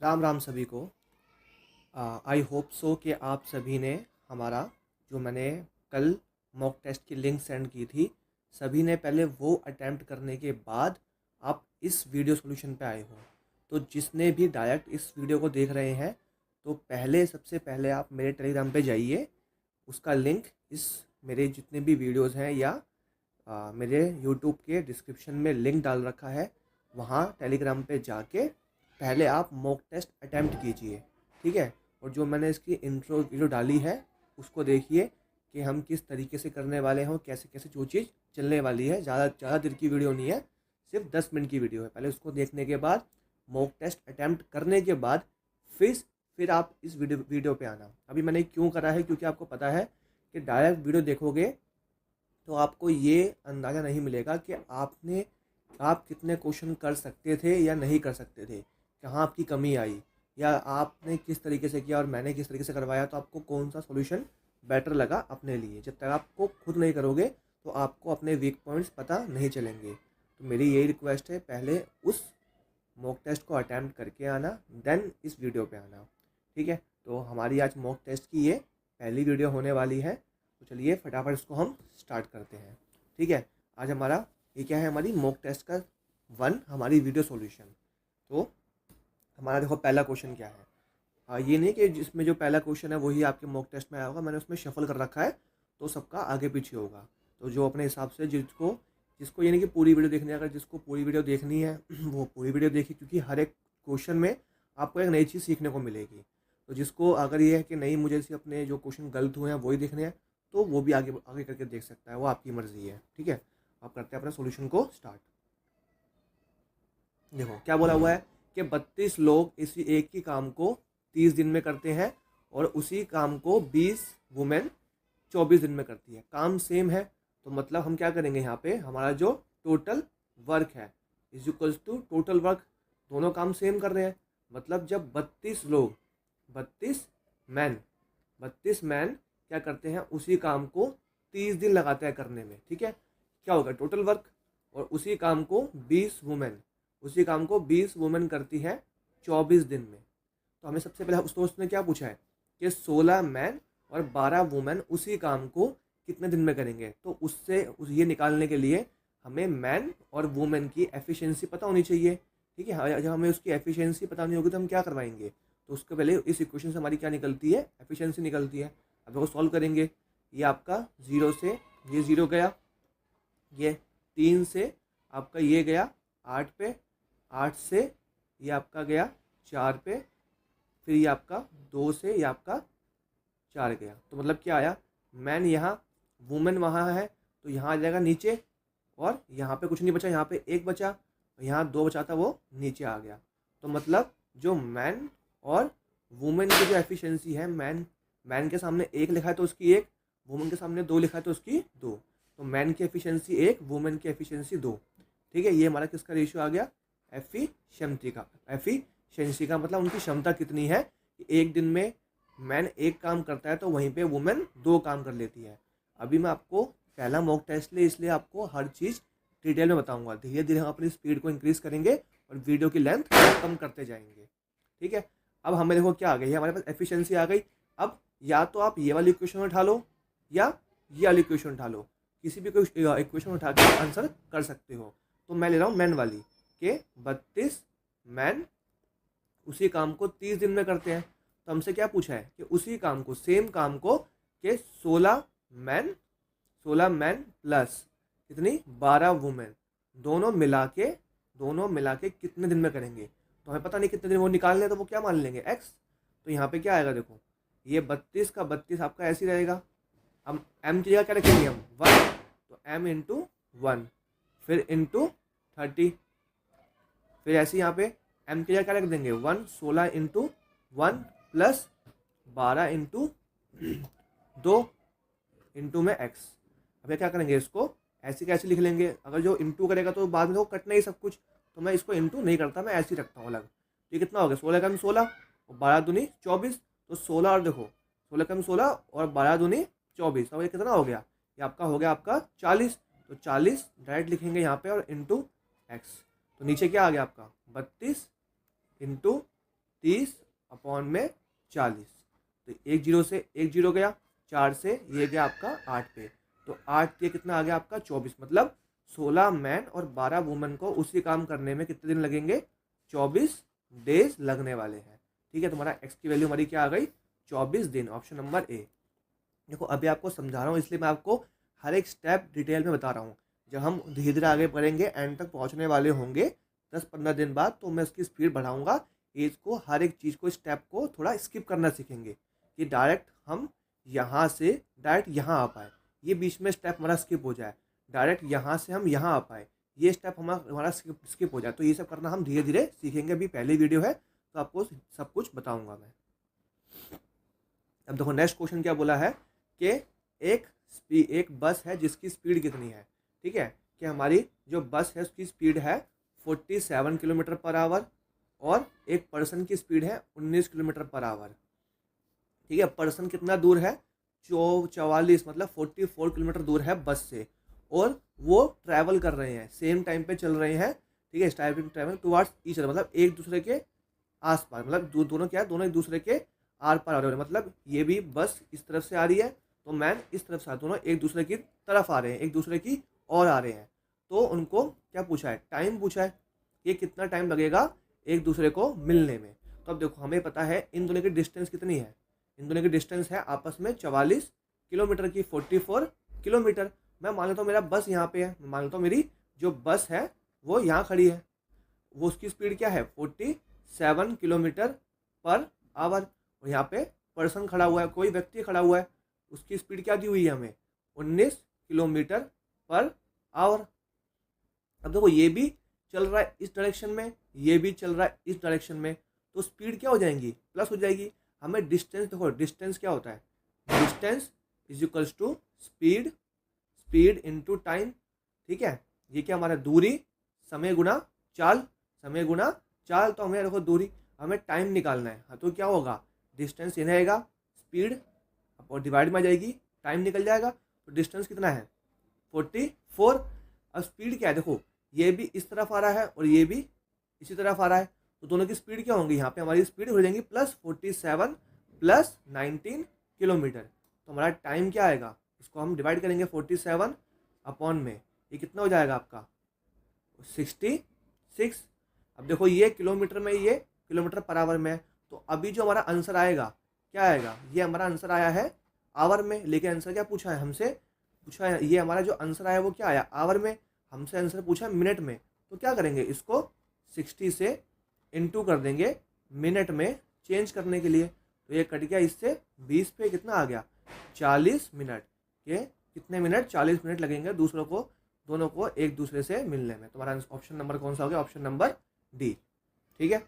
राम राम सभी को। I hope so कि आप सभी ने हमारा जो मैंने कल मॉक टेस्ट की लिंक सेंड की थी, सभी ने पहले वो अटेम्प्ट करने के बाद आप इस वीडियो सॉल्यूशन पे आए हो। तो जिसने भी डायरेक्ट इस वीडियो को देख रहे हैं, तो सबसे पहले आप मेरे टेलीग्राम पे जाइए। उसका लिंक इस मेरे जितने भी वीडियोस हैं या मेरे यूट्यूब के डिस्क्रिप्शन में लिंक डाल रखा है। वहाँ टेलीग्राम पे जाके पहले आप मॉक टेस्ट अटेम्प्ट कीजिए, ठीक है। और जो मैंने इसकी इंट्रो वीडियो डाली है उसको देखिए कि हम किस तरीके से करने वाले हैं और कैसे कैसे जो चीज़ चलने वाली है। ज़्यादा देर की वीडियो नहीं है, सिर्फ 10 मिनट की वीडियो है। पहले उसको देखने के बाद, मॉक टेस्ट अटेम्प्ट करने के बाद फिर आप इस वीडियो पे आना। अभी मैंने क्यों करा है, क्योंकि आपको पता है कि डायरेक्ट वीडियो देखोगे तो आपको ये अंदाज़ा नहीं मिलेगा कि आप कितने क्वेश्चन कर सकते थे या नहीं कर सकते थे, कहाँ आपकी कमी आई, या आपने किस तरीके से किया और मैंने किस तरीके से करवाया, तो आपको कौन सा सॉल्यूशन बेटर लगा अपने लिए। जब तक आपको खुद नहीं करोगे तो आपको अपने वीक पॉइंट्स पता नहीं चलेंगे। तो मेरी यही रिक्वेस्ट है, पहले उस मॉक टेस्ट को अटैम्प्ट करके आना, देन इस वीडियो पे आना, ठीक है। तो हमारी आज मॉक टेस्ट की ये पहली वीडियो होने वाली है। तो चलिए फटाफट इसको हम स्टार्ट करते हैं, ठीक है। आज हमारा ये क्या है, हमारी मॉक टेस्ट का हमारी वीडियो सॉल्यूशन। तो हमारा देखो पहला क्वेश्चन क्या है। ये नहीं कि जिसमें जो पहला क्वेश्चन है वही आपके मॉक टेस्ट में आया होगा, मैंने उसमें शफल कर रखा है तो सबका आगे पीछे होगा। तो जो अपने हिसाब से जिसको जिसको ये नहीं कि पूरी वीडियो देखनी है, अगर जिसको पूरी वीडियो देखनी है वो पूरी वीडियो देखी, क्योंकि हर एक क्वेश्चन में आपको एक नई चीज़ सीखने को मिलेगी। तो जिसको अगर ये है कि नहीं, मुझे सिर्फ अपने जो क्वेश्चन गलत हुए हैं वही देखने हैं, तो वो भी आगे आगे करके देख सकता है, वो आपकी मर्ज़ी है, ठीक है। आप करते हैं अपना सोल्यूशन को स्टार्ट। देखो क्या बोला हुआ है कि 32 लोग इसी एक ही काम को 30 दिन में करते हैं और उसी काम को 20 वुमेन 24 दिन में करती है। काम सेम है, तो मतलब हम क्या करेंगे, यहाँ पे हमारा जो टोटल वर्क है is equals to total work. दोनों काम सेम कर रहे हैं, मतलब जब 32 लोग 32 मैन 32 मैन क्या करते हैं, उसी काम को 30 दिन लगाते हैं करने में, ठीक है। क्या होगा टोटल वर्क। और उसी काम को 20 वुमेन करती है 24 दिन में। तो हमें सबसे पहले उस दोस्त ने क्या पूछा है कि 16 मैन और 12 वुमेन उसी काम को कितने दिन में करेंगे। तो ये निकालने के लिए हमें मैन और वुमेन की एफिशिएंसी पता होनी चाहिए, ठीक है। जब हमें उसकी एफिशिएंसी पता नहीं होगी तो हम क्या करवाएंगे। तो उसके पहले इस इक्वेशन से हमारी क्या निकलती है, एफिशिएंसी निकलती है। अब वो सॉल्व करेंगे। ये आपका 0 से ये 0 गया, ये 3 से आपका ये गया 8 पे, 8 से ये आपका गया 4 पे, फिर ये आपका 2 से ये आपका 4 गया। तो मतलब क्या आया, मैन यहाँ, वुमेन वहाँ है, तो यहाँ आ जाएगा नीचे, और यहाँ पे कुछ नहीं बचा, यहाँ पे 1 बचा, यहाँ 2 बचा था वो नीचे आ गया। तो मतलब जो मैन और वुमेन की जो एफिशिएंसी है, मैन के सामने 1 लिखा है तो उसकी 1, वुमेन के सामने 2 लिखा है तो उसकी 2। तो मैन की एफिशिएंसी 1, वुमेन की एफिशिएंसी 2, ठीक है। ये हमारा किसका रेशियो आ गया, एफिशिएंसी का मतलब उनकी क्षमता कितनी है। एक दिन में मैन 1 काम करता है तो वहीं पे वुमेन 2 काम कर लेती है। अभी मैं आपको पहला मॉक टेस्ट ले, इसलिए आपको हर चीज़ डिटेल में बताऊंगा। धीरे धीरे हम अपनी स्पीड को इंक्रीज़ करेंगे और वीडियो की लेंथ कम करते जाएंगे, ठीक है। अब हमें देखो क्या आ गई है, हमारे पास एफिशिएंसी आ गई। अब या तो आप ये वाली इक्वेशन उठा लो या ये वाली इक्वेशन उठा लो, किसी भी इक्वेशन उठा के आंसर कर सकते हो। तो मैं ले रहा हूँ मैन वाली के 32 मैन उसी काम को 30 दिन में करते हैं। तो हमसे क्या पूछा है कि उसी काम को, सेम काम को, के 16 मैन प्लस कितनी 12 वुमेन, दोनों मिला के कितने दिन में करेंगे। तो हमें पता नहीं कितने दिन वो निकालने हैं, तो वो क्या मान लेंगे x। तो यहाँ पे क्या आएगा, देखो ये 32 का 32 आपका ऐसे ही रहेगा। हम m की जगह क्या रखेंगे, हम 1, तो m इंटू 1, फिर इंटू 30, फिर ऐसे यहाँ पे m की जगह क्या रख देंगे 1, 16 इंटू 1 प्लस 12 इंटू 2 इंटू में x। अब क्या करेंगे, इसको ऐसे कैसे लिख लेंगे, अगर जो इंटू करेगा तो बाद में तो कटना ही सब कुछ, तो मैं इसको इंटू नहीं करता, मैं ऐसे ही रखता हूँ अलग। तो ये कितना हो गया, 16 का 16 और 12 दूनी 24, तो 16 और देखो 16 का 16 और 12 दूनी 24, अब ये कितना हो गया, ये आपका हो गया आपका 40। तो 40 डायरेक्ट लिखेंगे यहाँ पे और इंटू एक्स। तो नीचे क्या आ गया आपका 32 इंटू 30 अपॉन में 40। तो एक जीरो से एक जीरो गया, 4 से ये गया आपका 8 पे, तो 8 ये कितना आ गया आपका 24। मतलब 16 मैन और 12 वुमेन को उसी काम करने में कितने दिन लगेंगे, 24 डेज लगने वाले हैं। ठीक है, तुम्हारा एक्स की वैल्यू हमारी क्या आ गई, 24 दिन। Option number A. देखो अभी आपको समझा रहा हूँ इसलिए मैं आपको हर एक स्टेप डिटेल में बता रहा हूँ। जब हम धीरे धीरे आगे बढ़ेंगे, एंड तक पहुँचने वाले होंगे 10-15 दिन बाद, तो मैं उसकी स्पीड बढ़ाऊंगा। एज को, हर एक चीज़ को, स्टेप को थोड़ा स्किप करना सीखेंगे कि डायरेक्ट हम यहाँ से डायरेक्ट यहाँ आ पाए, ये बीच में स्टेप हमारा स्किप हो जाए, डायरेक्ट यहाँ से हम यहाँ आ पाए, ये स्टेप हमारा स्किप हो जाए। तो ये सब करना हम धीरे धीरे सीखेंगे। अभी पहली वीडियो है तो आपको सब कुछ बताऊंगा मैं। अब देखो नेक्स्ट क्वेश्चन क्या बोला है कि एक बस है जिसकी स्पीड कितनी है। ठीक है, कि हमारी जो बस है उसकी स्पीड है 47 किलोमीटर पर आवर और एक पर्सन की स्पीड है 19 किलोमीटर पर आवर। ठीक है, पर्सन कितना दूर है, 44 मतलब 44 किलोमीटर दूर है बस से, और वो ट्रैवल कर रहे हैं, सेम टाइम पे चल रहे हैं। ठीक है, ट्रैवल टुवार्ड्स ईच अदर, मतलब एक दूसरे के आसपास, मतलब दोनों क्या है, दोनों एक दूसरे के आर पार आ रहे हैं। मतलब ये भी बस इस तरफ से आ रही है तो मैन इस तरफ से, दोनों एक दूसरे की तरफ आ रहे हैं, एक दूसरे की और आ रहे हैं। तो उनको क्या पूछा है, टाइम पूछा है कि कितना टाइम लगेगा एक दूसरे को मिलने में। तो अब देखो हमें पता है इन दोनों की डिस्टेंस कितनी है, इन दोनों की डिस्टेंस है आपस में 44 किलोमीटर की, 44 किलोमीटर। मैं मान लेता हूँ मेरा बस यहाँ पे है, मैं मान लेता हूँ मेरी जो बस है वो यहाँ खड़ी है, वो उसकी स्पीड क्या है 47 किलोमीटर पर आवर, और यहाँ पे पर्सन खड़ा हुआ है, कोई व्यक्ति खड़ा हुआ है, उसकी स्पीड क्या दी हुई है हमें 19 किलोमीटर पर आवर। अब देखो ये भी चल रहा है इस डायरेक्शन में, ये भी चल रहा है इस डायरेक्शन में, तो स्पीड क्या हो जाएंगी, प्लस हो जाएगी। हमें डिस्टेंस, देखो डिस्टेंस क्या होता है, distance is equals to speed, speed into time. ठीक है, ये क्या हमारा दूरी समय गुना चाल, समय गुना चाल। तो हमें देखो दूरी, हमें टाइम निकालना है, हाँ तो क्या होगा, डिस्टेंस ये रहेगा, स्पीड और डिवाइड में आ जाएगी, टाइम निकल जाएगा। तो डिस्टेंस कितना है 44। अब स्पीड क्या है, देखो ये भी इस तरफ आ रहा है और ये भी इसी तरफ आ रहा है, तो दोनों की स्पीड क्या होंगी, यहाँ पे हमारी स्पीड हो जाएंगी प्लस 47 प्लस 19 किलोमीटर। तो हमारा टाइम क्या आएगा, इसको हम डिवाइड करेंगे 47 अपॉन में, ये कितना हो जाएगा आपका 66। अब देखो ये किलोमीटर में, ये किलोमीटर पर आवर में है, तो अभी जो हमारा आंसर आएगा क्या आएगा, ये हमारा आंसर आया है आवर में, लेकिन आंसर क्या पूछा है हमसे, पूछा है ये हमारा जो आंसर आया वो क्या आया आवर में, हमसे आंसर पूछा है मिनट में। तो क्या करेंगे, इसको 60 से इनटू कर देंगे मिनट में चेंज करने के लिए। तो ये कट गया इससे 20 पे, कितना आ गया 40 मिनट के, कितने मिनट 40 मिनट लगेंगे दूसरों को, दोनों को एक दूसरे से मिलने में। तुम्हारा ऑप्शन नंबर कौन सा हो गया, ऑप्शन नंबर डी। ठीक है,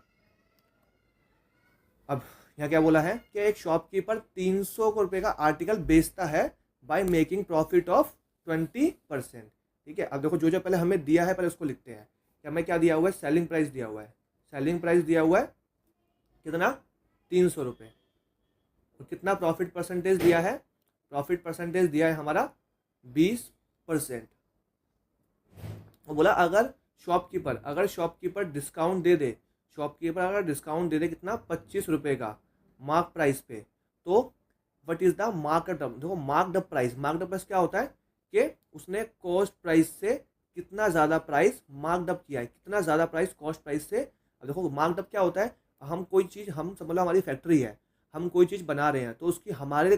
अब यहाँ क्या बोला है कि एक शॉपकीपर 300 रुपए का आर्टिकल बेचता है बाय मेकिंग प्रॉफिट ऑफ 20%। ठीक है, अब देखो जो जो पहले हमें दिया है पहले उसको लिखते हैं कि हमें क्या दिया हुआ है, सेलिंग प्राइस दिया हुआ है, सेलिंग प्राइस दिया हुआ है कितना 300 रुपये, और कितना प्रॉफिट परसेंटेज दिया है, प्रॉफिट परसेंटेज दिया है हमारा 20%। वो बोला अगर शॉपकीपर डिस्काउंट दे दे, शॉपकीपर अगर डिस्काउंट दे दे कितना 25 रुपये का मार्क प्राइस पे, तो व्हाट इज द मार्कअप। देखो मार्कड प्राइस, मार्कड प्राइस क्या होता है कि उसने कॉस्ट प्राइस से कितना ज़्यादा प्राइस मार्कअप किया है, कितना ज़्यादा प्राइस कॉस्ट प्राइस से। अब देखो मार्कअप क्या होता है, हम कोई चीज़, हम समझ लो हमारी फैक्ट्री है, हम कोई चीज़ बना रहे हैं, तो उसकी हमारे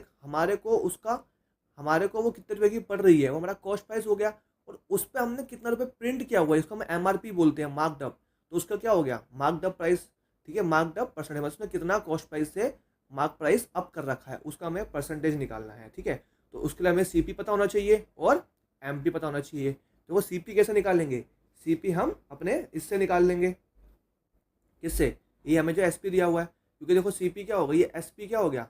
को वो कितने रुपए की पड़ रही है, वो हमारा कॉस्ट प्राइस हो गया, और उस पर हमने कितना रुपए प्रिंट किया हुआ है, इसको हम MRP बोलते हैं, मार्कअप। तो उसका क्या हो गया मार्कअप प्राइस। ठीक है, मार्कअप परसेंटेज, उसने कितना कॉस्ट प्राइस से मार्क प्राइस अप कर रखा है, उसका हमें परसेंटेज निकालना है। ठीक है, तो उसके लिए हमें CP पता होना चाहिए और MP पता होना चाहिए। तो वो CP कैसे निकालेंगे, CP हम अपने इससे निकाल लेंगे, किससे, ये हमें जो SP दिया हुआ है, क्योंकि देखो CP क्या होगा, ये SP क्या हो गया,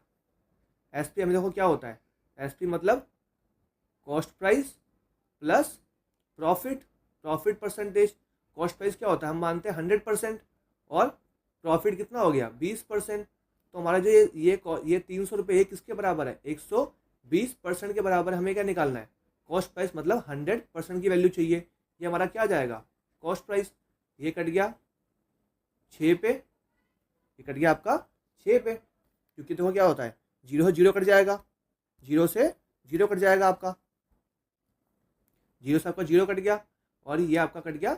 SP हमें देखो क्या होता है, SP मतलब cost price plus profit percentage. Cost price क्या होता है, हम मानते हैं 100%, और प्रॉफिट कितना हो गया 20%। तो हमारा जो ये 300 रुपये ये किसके बराबर है, 120% के बराबर। हमें क्या निकालना है, कॉस्ट प्राइस मतलब 100% की वैल्यू चाहिए। ये हमारा क्या आ जाएगा कॉस्ट प्राइस, ये कट गया 6 पे, ये कट गया आपका 6 पे, क्योंकि देखो क्या होता है, 0 से 0 कट जाएगा, 0 से 0 कट जाएगा आपका, 0 से आपका 0 कट गया, और ये आपका कट गया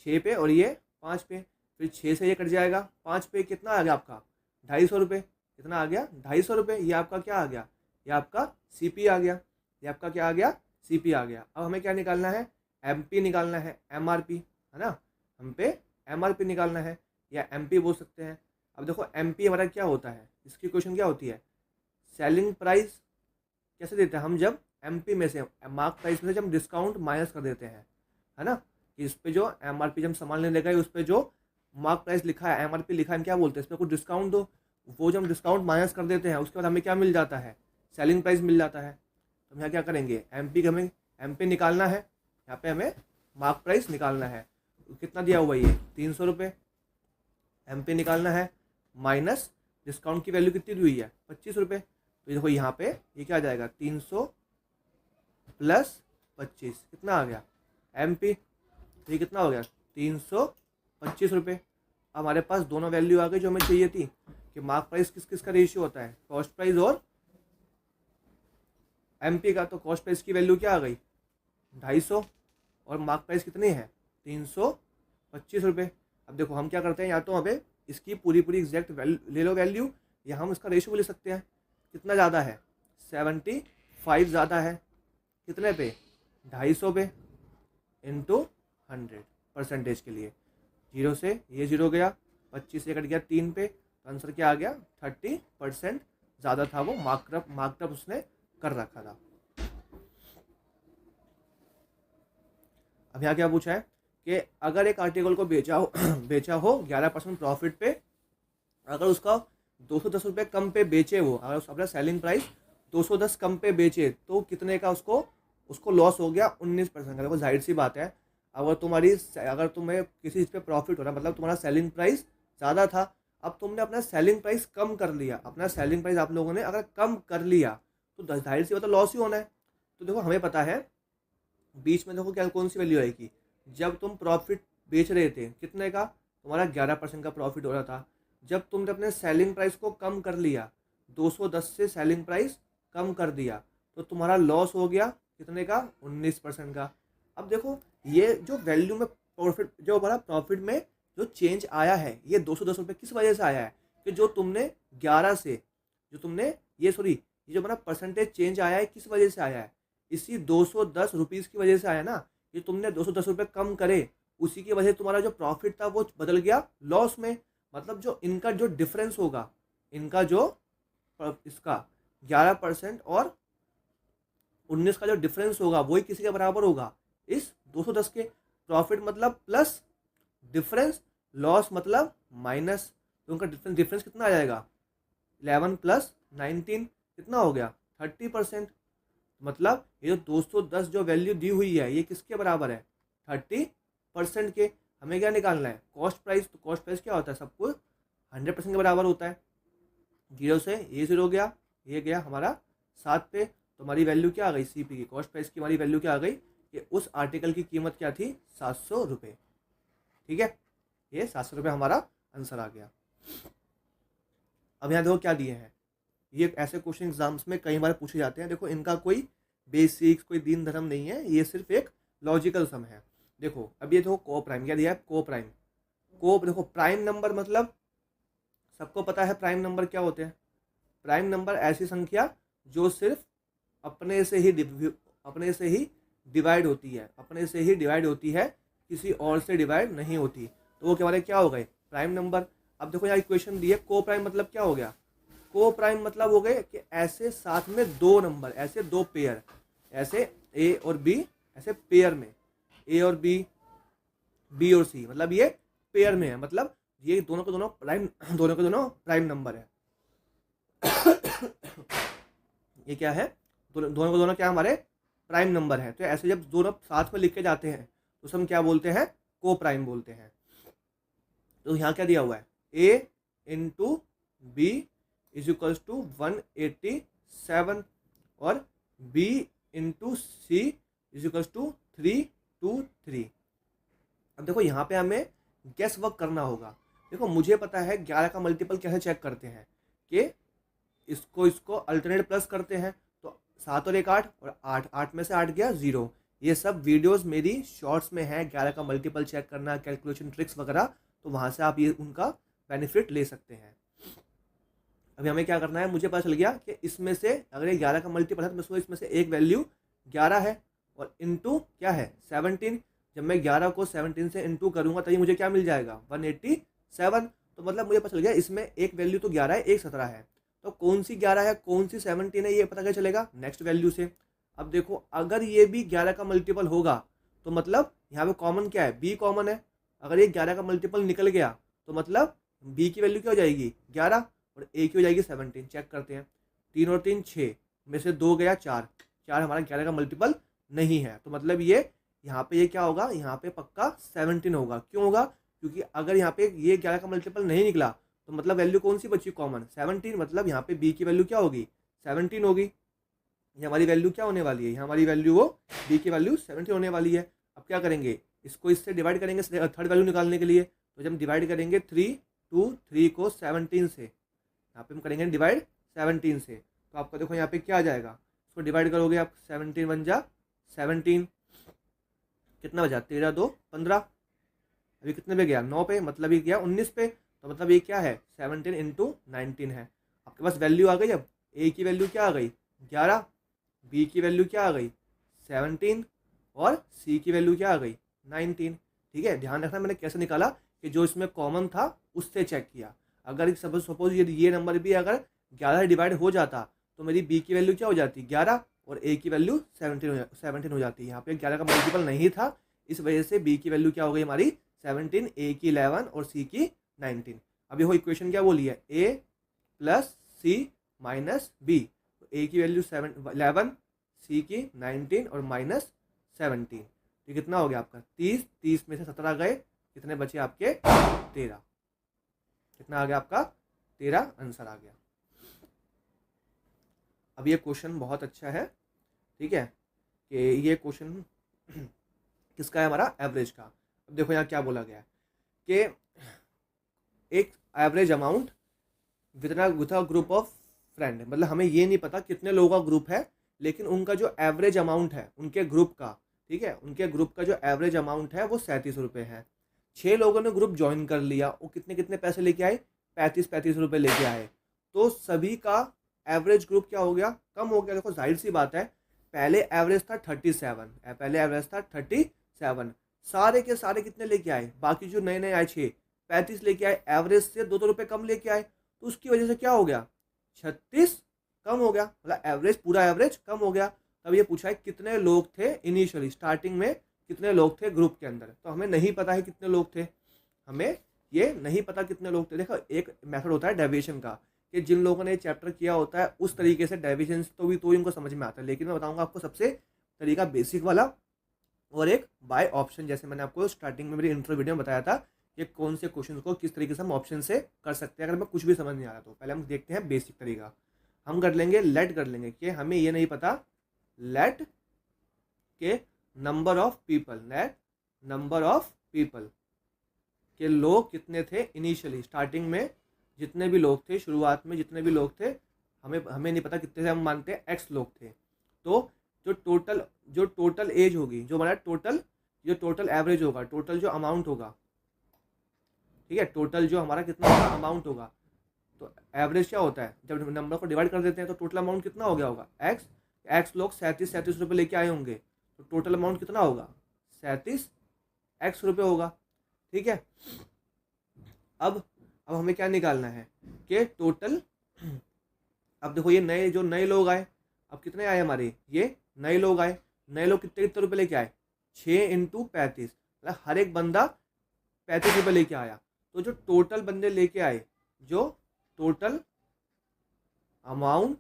6 पे, और ये 5 पे, फिर 6 से ये कट जाएगा 5 पे, कितना आ गया आपका 250 रुपये, कितना आ गया 250 रुपये, ये आपका क्या आ गया, ये आपका CP आ गया, ये आपका क्या आ गया, CP आ गया। अब हमें क्या निकालना है, MP निकालना है, MRP है ना, हम पे MRP निकालना है, या MP बोल सकते हैं। अब देखो MP हमारा क्या होता है, इसकी क्वेश्चन क्या होती है, सेलिंग प्राइस कैसे देते हैं हम, जब MP में से मार्क प्राइस में से जब डिस्काउंट माइनस कर देते हैं, है ना, कि इस पे जो MRP जब सामान लेने गए उस पर जो मार्क प्राइस लिखा है, MRP लिखा है, क्या बोलते हैं, इस पर कुछ डिस्काउंट दो, वो जब हम डिस्काउंट माइनस कर देते हैं उसके बाद हमें क्या मिल जाता है, सेलिंग प्राइस मिल जाता है। तो हम यहाँ क्या करेंगे, MP का हमें MP निकालना है, यहाँ पे हमें मार्क प्राइस निकालना है, तो कितना दिया हुआ ये 300 रुपये, MP निकालना है, माइनस डिस्काउंट की वैल्यू कितनी दी हुई है 25 रुपये, तो देखो यहाँ पे ये क्या आ जाएगा 300 प्लस 25 कितना आ गया MP, तो ये कितना हो गया 325 रुपये। अब हमारे पास दोनों वैल्यू आ गई जो हमें चाहिए थी, कि मार्क प्राइस किस किस का रेशियो होता है, कॉस्ट प्राइस और MP का, तो कॉस्ट प्राइस की वैल्यू क्या आ गई 250, और मार्क प्राइस कितनी है 325 रुपये। अब देखो हम क्या करते हैं, या तो हमें इसकी पूरी पूरी एग्जैक्ट ले लो वैल्यू, या हम इसका रेशियो ले सकते हैं, कितना ज़्यादा है 75 ज़्यादा है, कितने पे 250 पे, इंटू 100 परसेंटेज के लिए, 0 से ये 0 गया, 25 से कट गया 3 पे, तो आंसर क्या आ गया 30% ज़्यादा था, वो मार्कअप उसने कर रखा था। अब यहाँ क्या पूछा है कि अगर एक आर्टिकल को बेचा हो 11% प्रॉफिट पे, अगर उसका 210 रुपये कम पे बेचे, वो अगर अपना सेलिंग प्राइस 210 कम पे बेचे, तो कितने का उसको लॉस हो गया 19% का। देखो जाहिर सी बात है, अगर तुम्हें किसी चीज़ पे प्रॉफिट हो रहा है, मतलब तुम्हारा सेलिंग प्राइस ज़्यादा था, अब तुमने अपना सेलिंग प्राइस कम कर लिया, अपना सेलिंग प्राइस आप लोगों ने अगर कम कर लिया तो जाहिर सी बात है लॉस ही होना है। तो देखो हमें पता है बीच में देखो क्या कौन सी वैल्यू आएगी, जब तुम प्रॉफिट बेच रहे थे कितने का, तुम्हारा 11% का प्रॉफिट हो रहा था, जब तुमने अपने सेलिंग प्राइस को कम कर लिया, 210 से सेलिंग प्राइस कम कर दिया, तो तुम्हारा लॉस हो गया कितने का 19% का। अब देखो ये जो वैल्यू में प्रॉफिट, जो हमारा प्रॉफिट में जो चेंज आया है, ये 210 रुपये किस वजह से आया है, कि जो तुमने 11 से जो तुमने ये जो हमारा परसेंटेज चेंज आया है किस वजह से आया है, इसी 210 रुपीज़ की वजह से आया ना, ये तुमने 210 रुपये कम करे, उसी की वजह से तुम्हारा जो प्रॉफिट था वो बदल गया लॉस में। मतलब जो इनका जो डिफरेंस होगा, इनका जो इसका 11% और 19 का जो डिफरेंस होगा वही किसी के बराबर होगा इस 210 के। प्रॉफिट मतलब प्लस, डिफरेंस लॉस मतलब माइनस, तो उनका डिफरेंस कितना आ जाएगा 11 प्लस 19 कितना हो गया 30%। मतलब ये जो 210 जो वैल्यू दी हुई है ये किसके बराबर है 30% के। हमें क्या निकालना है कॉस्ट प्राइस, तो कॉस्ट प्राइस क्या होता है सबको 100% के बराबर होता है। 0 से ये 0 गया, ये गया हमारा 7 पे, तो हमारी वैल्यू क्या आ गई CP की, कॉस्ट प्राइस की हमारी वैल्यू क्या आ गई कि उस आर्टिकल की कीमत क्या थी 700 रुपये। ठीक है, ये 700 रुपये हमारा आंसर आ गया। अब यहाँ देखो क्या दिए हैं, ये ऐसे क्वेश्चन एग्जाम्स में कई बार पूछे जाते हैं। देखो इनका कोई बेसिक्स कोई दीन धर्म नहीं है, ये सिर्फ एक लॉजिकल सम है। देखो अब ये देखो को प्राइम क्या दिया है, को प्राइम देखो प्राइम नंबर मतलब सबको पता है प्राइम नंबर क्या होते हैं। प्राइम नंबर ऐसी संख्या जो सिर्फ अपने से ही डिवाइड होती है, अपने से ही डिवाइड होती है, किसी और से डिवाइड नहीं होती, तो वो हमारे क्या हो गए प्राइम नंबर। अब देखो यहाँ इक्वेशन दी है, को प्राइम मतलब क्या हो गया, को प्राइम मतलब हो गए कि ऐसे साथ में दो नंबर, ऐसे दो पेयर, ऐसे A और B ऐसे पेयर में, A और B, B और C, मतलब ये पेयर में है, मतलब ये दोनों के दोनों प्राइम नंबर है। ये क्या है, दोनों के दोनों क्या हमारे प्राइम नंबर है। तो ऐसे जब दोनों साथ में लिखे जाते हैं तो हम क्या बोलते हैं, को प्राइम बोलते हैं। तो यहाँ क्या दिया हुआ है, A into B is equals to 187 और B into C is equals to 323। अब देखो यहाँ पे हमें गेस वर्क करना होगा, देखो मुझे पता है 11 का मल्टीपल कैसे चेक करते हैं कि इसको अल्टरनेट प्लस करते हैं, तो 7 और 1 8 और 8 8 में से 8 गया 0। ये सब वीडियोस मेरी शॉर्ट्स में है, 11 का मल्टीपल चेक करना, कैलकुलेशन ट्रिक्स वगैरह, तो वहाँ से आप ये उनका बेनिफिट ले सकते हैं। अभी हमें क्या करना है, मुझे पता चल गया कि इसमें से अगर ये 11 का मल्टीपल है तो इसमें से एक वैल्यू 11 है और इंटू क्या है 17। जब मैं 11 को 17 से इंटू करूंगा तभी मुझे क्या मिल जाएगा 187। तो मतलब मुझे पता चल गया इसमें एक वैल्यू तो 11 है, एक 17 है, तो कौन सी 11 है कौन सी 17 है ये पता क्या चलेगा नेक्स्ट वैल्यू से। अब देखो अगर ये भी 11 का मल्टीपल होगा तो मतलब यहाँ पे कॉमन क्या है, बी कॉमन है। अगर ये 11 का मल्टीपल निकल गया तो मतलब बी की वैल्यू क्या हो जाएगी 11 और ए की हो जाएगी 17। चेक करते हैं, 3 और 3 6 में से 2 गया 4, 4 हमारा 11 का मल्टीपल नहीं है, तो मतलब ये यहाँ पे ये क्या होगा, यहाँ पे पक्का 17 होगा। क्यों होगा, क्योंकि अगर यहाँ पे ये 11 का मल्टीपल नहीं निकला तो मतलब वैल्यू कौन सी बची कॉमन 17, मतलब यहाँ पे बी की वैल्यू क्या होगी 17 होगी। ये हमारी वैल्यू क्या होने वाली है, यहाँ हमारी वैल्यू वो बी की वैल्यू 17 होने वाली है। अब क्या करेंगे, इसको इससे डिवाइड करेंगे थर्ड वैल्यू निकालने के लिए, तो जब डिवाइड करेंगे 3 को 17 से, यहाँ पे हम करेंगे डिवाइड 17 से, तो आपका देखो यहाँ पे क्या आ जाएगा, इसको डिवाइड करोगे आप 17 बन जा 17, कितना बचा 13 2 15, अभी कितने पे गया 9 पे, मतलब ये गया 19 पे, तो मतलब ये क्या है 17 इंटू 19 है। आपके पास वैल्यू आ गई, अब ए की वैल्यू क्या आ गई 11, बी की वैल्यू क्या आ गई 17 और सी की वैल्यू क्या आ गई 19। ठीक है, ध्यान रखना मैंने कैसे निकाला कि जो इसमें कॉमन था उससे चेक किया। अगर सपोज ये नंबर भी अगर 11 डिवाइड हो जाता तो मेरी बी की वैल्यू क्या हो जाती 11 और ए की वैल्यू 17 हो जाती। यहाँ पे 11 का मल्टीपल नहीं था, इस वजह से बी की वैल्यू क्या हो गई हमारी 17, ए की 11 और सी की 19। अब ये हो इक्वेशन क्या बोली है, ए प्लस सी माइनस बी, तो ए की वैल्यू 11, सी की 19 और माइनस 17, तो कितना हो गया आपका 30, 30 में से 17 गए, कितने बचे आपके 13, कितना आ गया आपका 13 आंसर आ गया। अब ये क्वेश्चन बहुत अच्छा है, ठीक है, कि ये क्वेश्चन किसका है, हमारा एवरेज का। अब देखो यहाँ क्या बोला गया है कि एक average amount with a group of friend, मतलब हमें ये नहीं पता कितने लोगों का ग्रुप है, लेकिन उनका जो एवरेज अमाउंट है उनके ग्रुप का, ठीक है, उनके ग्रुप का जो एवरेज अमाउंट है वो 37 रुपये है। 6 लोगों ने ग्रुप ज्वाइन कर लिया, वो कितने कितने पैसे लेके आए 35 रुपये लेके आए, तो सभी का एवरेज ग्रुप क्या हो गया, कम हो गया। देखो जाहिर सी बात है, पहले एवरेज था 37, सारे के सारे कितने लेके आए, बाकी जो नए नए आए 6 35 लेके आए, एवरेज से 2 रुपये कम लेके आए, तो उसकी वजह से क्या हो गया 36 कम हो गया, मतलब एवरेज पूरा एवरेज कम हो गया। तब ये पूछा है कितने लोग थे इनिशियली स्टार्टिंग में, कितने लोग थे ग्रुप के अंदर, तो हमें नहीं पता है कितने लोग थे, हमें ये नहीं पता कितने लोग थे। देखो एक मेथड होता है डेविएशन का, कि जिन लोगों ने चैप्टर किया होता है उस तरीके से डेविएशन तो इनको समझ में आता है, लेकिन मैं बताऊंगा आपको सबसे तरीका बेसिक वाला और एक बाय ऑप्शन, जैसे मैंने आपको स्टार्टिंग में मेरी इंट्रो वीडियो में बताया था कि कौन से क्वेश्चन को किस तरीके से हम ऑप्शन से कर सकते हैं। अगर हमें कुछ भी समझ नहीं आ रहा तो पहले हम देखते हैं बेसिक तरीका, हम कर लेंगे लेट कर लेंगे, कि हमें ये नहीं पता लेट के number of people, let number of people के लोग कितने थे इनिशियली स्टार्टिंग में, जितने भी लोग थे शुरुआत में जितने भी लोग थे, हमें नहीं पता कितने थे, हम मानते हैं एक्स लोग थे। तो जो टोटल एज होगी, जो हमारा टोटल एवरेज होगा, टोटल जो अमाउंट होगा, ठीक है, टोटल जो हमारा कितना अमाउंट होगा, तो एवरेज क्या होता है जब नंबर को डिवाइड कर देते हैं तो टोटल अमाउंट कितना हो गया होगा एक्स लोग 37 रुपये लेके आए होंगे, तो टोटल अमाउंट कितना होगा 37 एक्स रुपये होगा। ठीक है, अब हमें क्या निकालना है कि टोटल, अब देखो ये नए लोग आए, अब कितने आए हमारे, ये नए लोग आए, नए लोग कितने कितने रुपये लेके आए 6 इंटू 35, मतलब हर एक बंदा 35 रुपये लेके आया, तो जो टोटल बंदे लेके आए, जो टोटल अमाउंट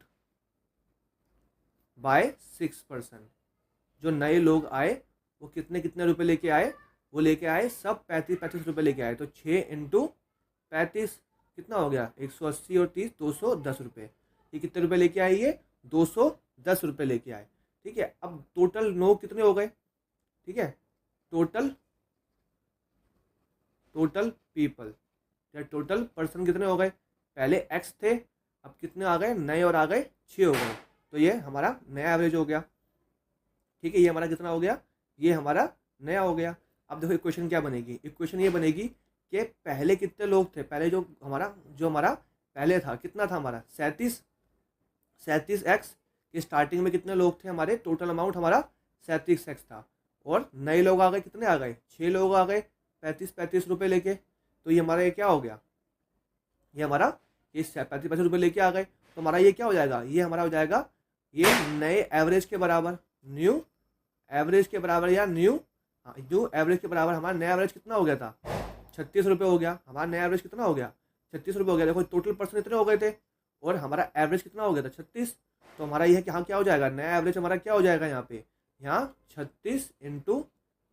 बाय 6%, जो नए लोग आए वो कितने कितने रुपए लेके आए, वो लेके आए सब 35 रुपये लेके आए, तो 6 इंटू 35 कितना हो गया 180 और 30 210 रुपये, ये कितने रुपए लेके आए, ये 210 रुपये लेके आए। ठीक है, अब टोटल नो कितने हो गए, ठीक है, टोटल पीपल या टोटल पर्सन कितने हो गए, पहले एक्स थे, अब कितने आ गए, नए और आ गए 6 हो गए, तो ये हमारा नया एवरेज हो गया। ठीक है, ये हमारा कितना हो गया, ये हमारा नया हो गया। अब देखो इक्वेशन क्या बनेगी, इक्वेशन ये बनेगी कि पहले कितने लोग थे, पहले जो हमारा पहले था कितना था हमारा 37 एक्स, कि स्टार्टिंग में कितने लोग थे हमारे, टोटल अमाउंट हमारा 37 एक्स था, और नए लोग आ गए, कितने आ गए 6 लोग आ गए 35 रुपये लेके, तो ये हमारा ये क्या हो गया, ये हमारा ये 35 रुपये लेके आ गए, तो हमारा ये क्या हो जाएगा, ये हमारा हो जाएगा ये नए एवरेज के बराबर, न्यू एवरेज के बराबर, या न्यू एवरेज के बराबर। हमारा नया एवरेज कितना हो गया था, 36 रुपये हो गया, हमारा नया एवरेज कितना हो गया 36 रुपये हो गया। देखो टोटल पर्सन इतने हो गए थे और हमारा एवरेज कितना हो गया था 36, तो हमारा यह कि हाँ क्या हो जाएगा, नया एवरेज हमारा क्या हो जाएगा यहाँ पे, यहाँ 36 इंटू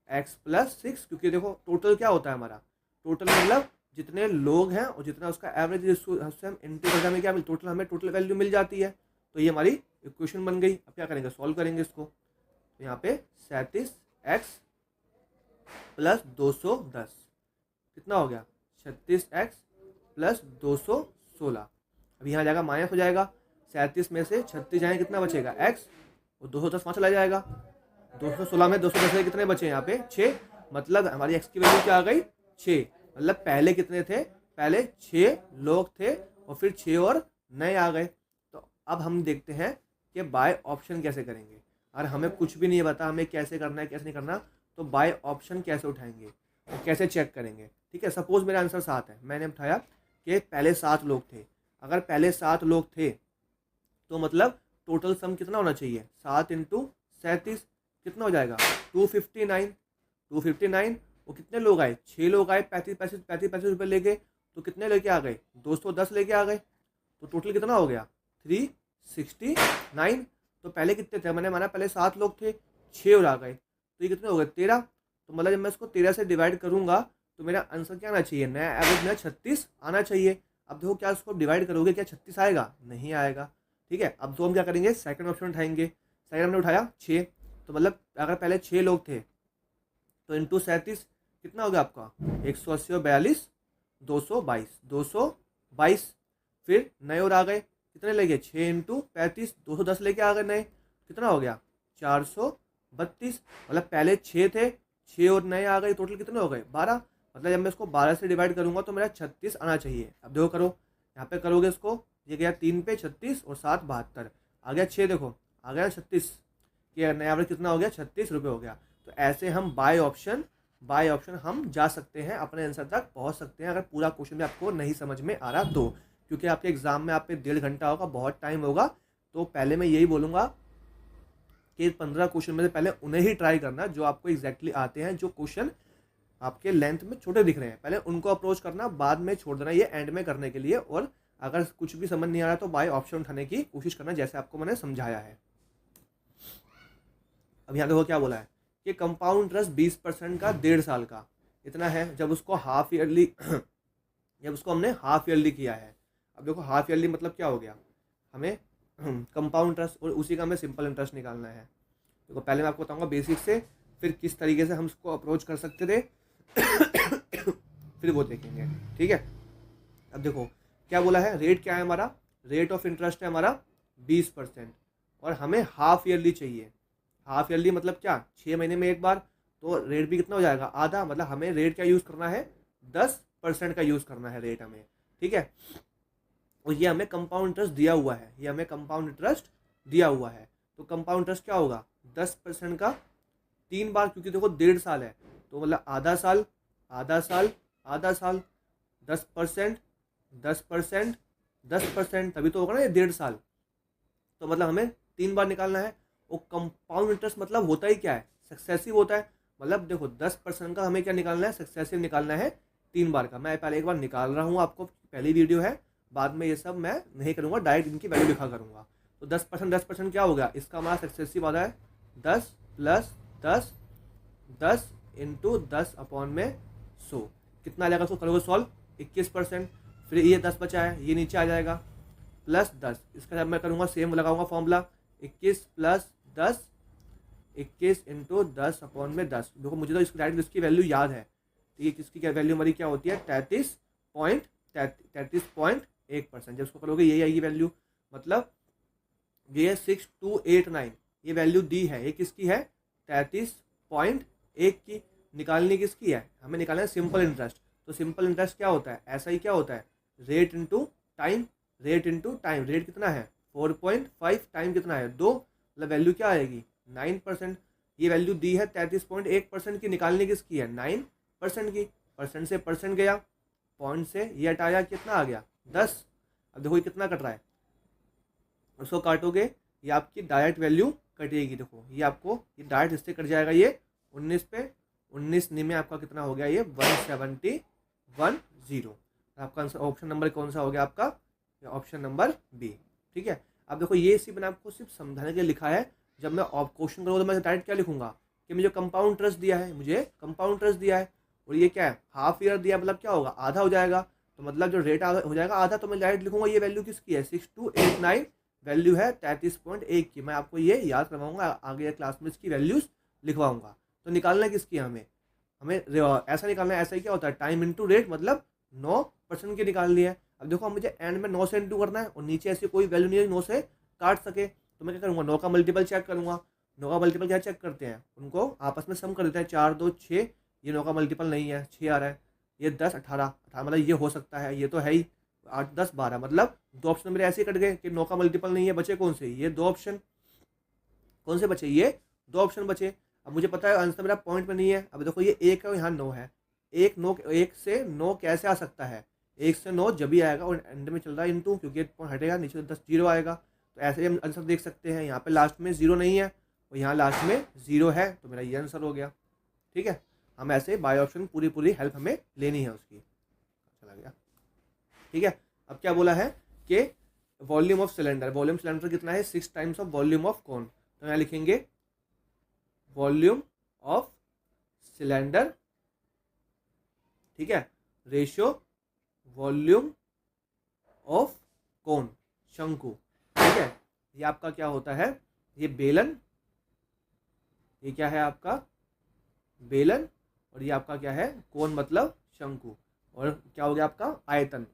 एक्स प्लस 6, क्योंकि देखो टोटल क्या होता है हमारा, टोटल मतलब जितने लोग हैं और जितना उसका एवरेज, उससे हम इंटू करके हमें क्या मिल, टोटल हमें टोटल वैल्यू मिल जाती है। तो ये हमारी इक्वेशन बन गई। अब क्या करेंगे, सॉल्व करेंगे इसको, तो यहाँ पे 37 एक्स प्लस 210 कितना हो गया, 36 एक्स प्लस 216। अब यहाँ जाएगा माइनस हो जाएगा, 37 में से 36 जाएंगे कितना बचेगा एक्स, और 210 वहाँ चला जाएगा, 216 में 210 से कितने बचे यहाँ पे 6, मतलब हमारी एक्स की वैल्यू क्या आ गई 6। मतलब पहले कितने थे, पहले 6 लोग थे और फिर 6 और नए आ गए। तो अब हम देखते हैं कि बाय ऑप्शन कैसे करेंगे। और हमें कुछ भी नहीं पता हमें कैसे करना है कैसे नहीं करना, तो बाय ऑप्शन कैसे उठाएंगे और कैसे चेक करेंगे। ठीक है, सपोज मेरा आंसर 7 है, मैंने उठाया कि पहले 7 लोग थे। अगर पहले 7 लोग थे तो मतलब टोटल सम कितना होना चाहिए, 7 इंटू 37 कितना हो जाएगा 259। 259 वो कितने लोग आए, 6 लोग आए, 35 रुपये लेके, तो कितने लेके आ गए 210 लेके आ गए, तो टोटल कितना हो गया 369। तो पहले कितने थे, मैंने माना पहले 7 लोग थे, 6 और आ गए, तो ये कितने हो गए 13। तो मतलब जब मैं इसको 13 से डिवाइड करूंगा तो मेरा आंसर क्या आना चाहिए, नया एवरेज मेरा 36 आना चाहिए। अब देखो क्या इसको डिवाइड करोगे, क्या 36 आएगा, नहीं आएगा। ठीक है, अब तो हम क्या करेंगे, सेकंड ऑप्शन उठाएंगे। सेकंड हमने उठाया 6, तो मतलब अगर पहले 6 लोग थे तो इंटू 37 कितना हो गया आपका 180 और 42 222। फिर नए और आ गए, कितने लेके 6 इंटू 35 210 लेके आ गए नए, कितना हो गया 432। मतलब पहले 6 थे, 6 और नए आ गए, टोटल कितने हो गए 12। मतलब जब मैं इसको 12 से डिवाइड करूंगा तो मेरा 36 आना चाहिए। अब देखो करो, यहाँ पे करोगे इसको, ये गया 3 पे 36 और 7 72, आ गया 6, देखो आ गया 36, कि नया एवरेज कितना हो गया 36 रुपये हो गया। तो ऐसे हम बाय ऑप्शन हम जा सकते हैं, अपने आंसर तक पहुंच सकते हैं, अगर पूरा क्वेश्चन भी आपको नहीं समझ में आ रहा तो। क्योंकि आपके एग्जाम में आप पे 1.5 घंटा होगा, बहुत टाइम होगा, तो पहले मैं यही बोलूँगा कि 15 क्वेश्चन में से पहले उन्हें ही ट्राई करना जो आपको एग्जैक्टली आते हैं, जो क्वेश्चन आपके लेंथ में छोटे दिख रहे हैं, पहले उनको अप्रोच करना, बाद में छोड़ देना ये एंड में करने के लिए। और अगर कुछ भी समझ नहीं आ रहा तो बाय ऑप्शन उठाने की कोशिश करना, जैसे आपको मैंने समझाया है। अब यहाँ देखो क्या बोला है कि कंपाउंड इंटरेस्ट 20% का 1.5 साल का इतना है, जब उसको हाफ ईयरली जब उसको हमने हाफ ईयरली किया है। अब देखो हाफ ईयरली मतलब क्या हो गया, हमें कंपाउंड इंटरेस्ट और उसी का हमें सिंपल इंटरेस्ट निकालना है। देखो पहले मैं आपको बताऊंगा बेसिक से, फिर किस तरीके से हम उसको अप्रोच कर सकते थे फिर वो देखेंगे। ठीक है, अब देखो क्या बोला है, रेट क्या है हमारा, रेट ऑफ इंटरेस्ट है हमारा 20% और हमें हाफ ईयरली चाहिए। हाफ ईयरली मतलब क्या, 6 महीने में एक बार, तो रेट भी कितना हो जाएगा आधा, मतलब हमें रेट क्या यूज़ करना है 10% का यूज़ करना है रेट हमें। ठीक है, और ये हमें कंपाउंड इंटरेस्ट दिया हुआ है, ये हमें कंपाउंड इंटरेस्ट दिया हुआ है। तो कंपाउंड इंटरेस्ट क्या होगा 10% का 3 बार, क्योंकि देखो 1.5 साल है, तो मतलब आधा साल आधा साल आधा साल, 10% 10% 10%, तभी तो होगा ना ये 1.5 साल। तो मतलब हमें 3 बार निकालना है। वो कंपाउंड इंटरेस्ट मतलब होता ही क्या है, सक्सेसिव होता है। मतलब देखो 10% का हमें क्या निकालना है, सक्सेसिव निकालना है 3 बार का। मैं पहले एक बार निकाल रहा हूँ, आपको पहली वीडियो है, बाद में ये सब मैं नहीं करूँगा, डायरेक्ट इनकी वैल्यू लिखा करूँगा। तो 10% क्या हो गया, इसका हमारा सक्सेसिव आ रहा है 10 प्लस 10 10 इंटू 10 अपॉन में 100, कितना आ जाएगा, उसको करोगे सॉल्व 21%। फिर ये 10 बचा है, ये नीचे आ जाएगा प्लस 10, इसका जब मैं करूँगा सेम लगाऊंगा फॉर्मूला 21 प्लस 10 21 इंटू 10 अपॉन में 10। देखो मुझे तो इसकी डायरेक्ट इसकी वैल्यू याद है, तो ये किसकी क्या वैल्यू हमारी क्या होती है 33.1%। जब इसको करोगे यही आएगी वैल्यू, मतलब ये 6289 ये वैल्यू दी है, ये किसकी है? 33.1 की। निकालनी किसकी है? हमें निकालना है सिंपल इंटरेस्ट। तो सिंपल इंटरेस्ट क्या होता है? ऐसा ही क्या होता है? Rate into time. Rate into time. Rate कितना है? 4.5, टाइम कितना है? 2, मतलब वैल्यू क्या आएगी? 9%। ये वैल्यू दी है 33.1% की, निकालने किसकी है? 9% की। परसेंट से परसेंट गया, पॉइंट से ये हटाया, कितना आ गया? 10। अब देखो ये कितना कट रहा है, उसको काटोगे ये आपकी डायरेक्ट वैल्यू कटेगी। देखो ये आपको ये डायरेक्ट इससे कट जाएगा, ये 19 पे 19 में आपका कितना हो गया? ये 171.0। आपका ऑप्शन नंबर कौन सा हो गया आपका? Option number B. ठीक है। अब देखो ये इसी मैंने आपको सिर्फ समझाने के लिए लिखा है। जब मैं क्वेश्चन करूँगा तो मैं डायरेक्ट क्या लिखूंगा कि मुझे कंपाउंड इंटरेस्ट दिया है, मुझे कंपाउंड इंटरेस्ट दिया है, और ये क्या है? हाफ ईयर दिया, मतलब क्या होगा? आधा हो जाएगा। तो मतलब जो रेट हो जाएगा आधा, तो मैं डायरेक्ट लिखूंगा ये वैल्यू किसकी है? 6289 वैल्यू है 33.1 की। मैं आपको ये याद करवाऊंगा, आगे क्लास में इसकी वैल्यूज लिखवाऊंगा। तो निकालना किसकी है हमें? हमें ऐसा निकालना है। ऐसा ही क्या होता है? टाइम इंटू रेट, मतलब 9% की निकालनी है। अब देखो मुझे एंड में 9 से इंटू करना है, और नीचे ऐसी कोई वैल्यू नहीं है 9 से काट सके, तो मैं क्या करूँगा? 9 का मल्टीपल चेक करूँगा। 9 का मल्टीपल क्या चेक करते हैं? उनको आपस में सम कर देते हैं। 4 2 6, ये 9 का मल्टीपल नहीं है, 6 आ रहा है। ये 10 18 18, मतलब ये हो सकता है, ये तो है ही। 8 10 12, मतलब 2 ऑप्शन मेरे ऐसे ही कट गए कि 9 का मल्टीपल नहीं है। बचे कौन से? ये 2 ऑप्शन। कौन से बचे? ये 2 ऑप्शन बचे। अब मुझे पता है आंसर मेरा पॉइंट में नहीं है। अब देखो ये 1 है और यहाँ 9 है। 1 से 9 कैसे आ सकता है? 1 से 9 जब भी आएगा, और एंड में चल रहा है इंटू, क्योंकि पॉइंट हटेगा, नीचे 10 जीरो आएगा। तो ऐसे ही हम आंसर देख सकते हैं। यहाँ पे लास्ट में 0 नहीं है, और यहाँ लास्ट में 0 है, तो मेरा ये आंसर हो गया। ठीक है। हम ऐसे बाय ऑप्शन पूरी हेल्प हमें लेनी है उसकी। चला गया। ठीक है। अब क्या बोला है कि volume of cylinder, volume cylinder कितना है? 6 times of volume of cone. तो यहाँ लिखेंगे वॉल्यूम ऑफ सिलेंडर, ठीक है, रेशियो वॉल्यूम ऑफ कोन, शंकु। ठीक है। ये आपका क्या होता है? ये बेलन, ये क्या है आपका? बेलन। और ये आपका क्या है? कोन, मतलब शंकु। और क्या हो गया आपका? आयतन।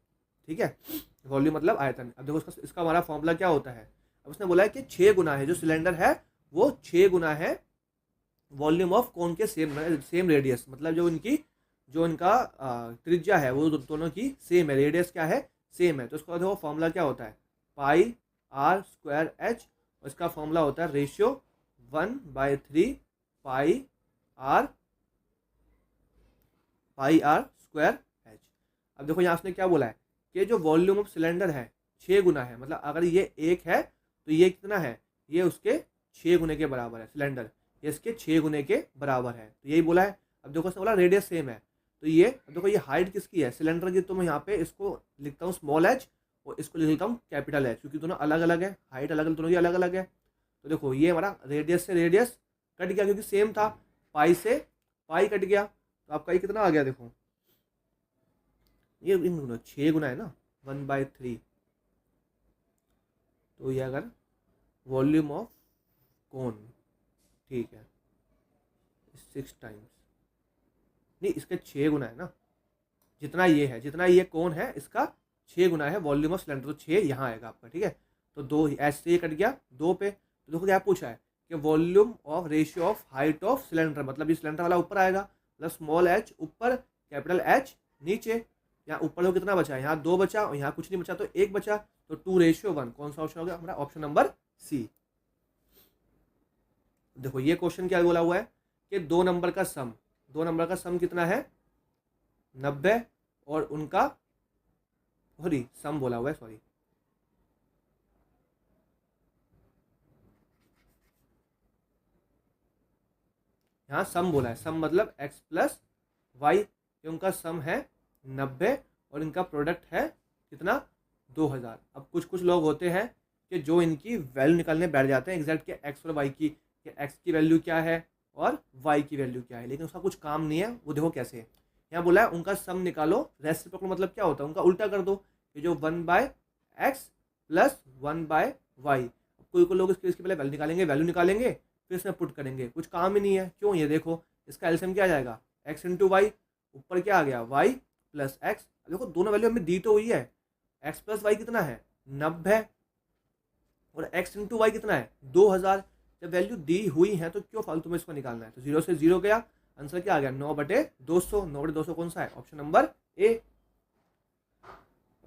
ठीक है। वॉल्यूम मतलब आयतन। अब देखो इसका हमारा फॉर्मूला क्या होता है? अब उसने बोला है कि 6 गुना है, जो सिलेंडर है वो 6 गुना है वॉल्यूम ऑफ कोन के सेम रेडियस, मतलब जो इनका त्रिज्या है वो दोनों की सेम है, रेडियस क्या है? सेम है। तो इसका देखो फॉर्मूला क्या होता है? पाई आर स्क्वायर एच, और इसका फॉर्मूला होता है ratio 1/3 pi R square H. अब देखो यहाँ उसने क्या बोला है कि जो वॉल्यूम ऑफ सिलेंडर है 6 गुना है, मतलब अगर ये 1 है तो ये कितना है? ये उसके 6 गुने के बराबर है। सिलेंडर ये इसके 6 गुने के बराबर है, तो यही बोला है। अब देखो उसने बोला रेडियस सेम है, तो ये अब देखो ये हाइट किसकी है? सिलेंडर की। तो मैं यहाँ पे इसको लिखता हूँ स्मॉल एच, और इसको लिखता हूँ कैपिटल एच, क्योंकि दोनों अलग अलग है, हाइट अलग अलग, दोनों की अलग अलग है। तो देखो ये हमारा रेडियस से रेडियस कट गया, क्योंकि सेम था। पाई से पाई कट गया, तो आपका ये कितना आ गया? देखो ये इन दोनों 6 गुना है ना, 1/3। तो ये अगर वॉल्यूम ऑफ कोन, ठीक है, 6 टाइम्स नहीं, इसके 6 गुना है ना, जितना ये कोन है इसका 6 गुना है वॉल्यूम ऑफ सिलेंडर। तो 6 यहाँ आएगा आपका। ठीक है। तो 2 ऐसे ये कट गया 2 पे। तो देखो क्या पूछा है कि volume of ratio of height of cylinder, मतलब ये सिलेंडर वाला ऊपर आएगा, मतलब स्मॉल एच ऊपर, कैपिटल एच नीचे। यहाँ ऊपर तो कितना बचा? यहाँ 2 बचा, और यहाँ कुछ नहीं बचा, तो 1 बचा। तो 2:1। कौन सा ऑप्शन हो गया हमारा? Option number C. देखो ये क्वेश्चन क्या बोला हुआ है कि 2 नंबर का सम कितना है? 90, और उनका सम बोला हुआ है, सॉरी, यहाँ सम बोला है। सम मतलब x प्लस वाई, उनका सम है 90, और इनका प्रोडक्ट है कितना? 2000। अब कुछ लोग होते हैं कि जो इनकी वैल्यू निकालने बैठ जाते हैं एग्जैक्ट के x और y की, कि x की वैल्यू क्या है और y की वैल्यू क्या है, लेकिन उसका कुछ काम नहीं है। वो देखो कैसे, यहाँ बोला है उनका सम निकालो। रेसिप्रोकल मतलब क्या होता है? उनका उल्टा कर दो, कि जो 1/x प्लस 1/y। कोई लोग इसके पहले वैल्यू निकालेंगे, फिर इसमें पुट करेंगे, कुछ काम ही नहीं है। क्यों? ये देखो इसका एलसीएम क्या आ जाएगा? x इंटू वाई, ऊपर क्या आ गया? y प्लस एक्स, देखो दोनों वैल्यू हमें दी तो हुई है, एक्स प्लस वाई कितना है 90 और एक्स इंटू वाई कितना है 2000। जब वैल्यू दी हुई है तो क्यों फालतू में इसको निकालना है। तो 0 से 0 गया, आंसर क्या आ गया 9/200। 9/200 कौन सा है, ऑप्शन नंबर ए।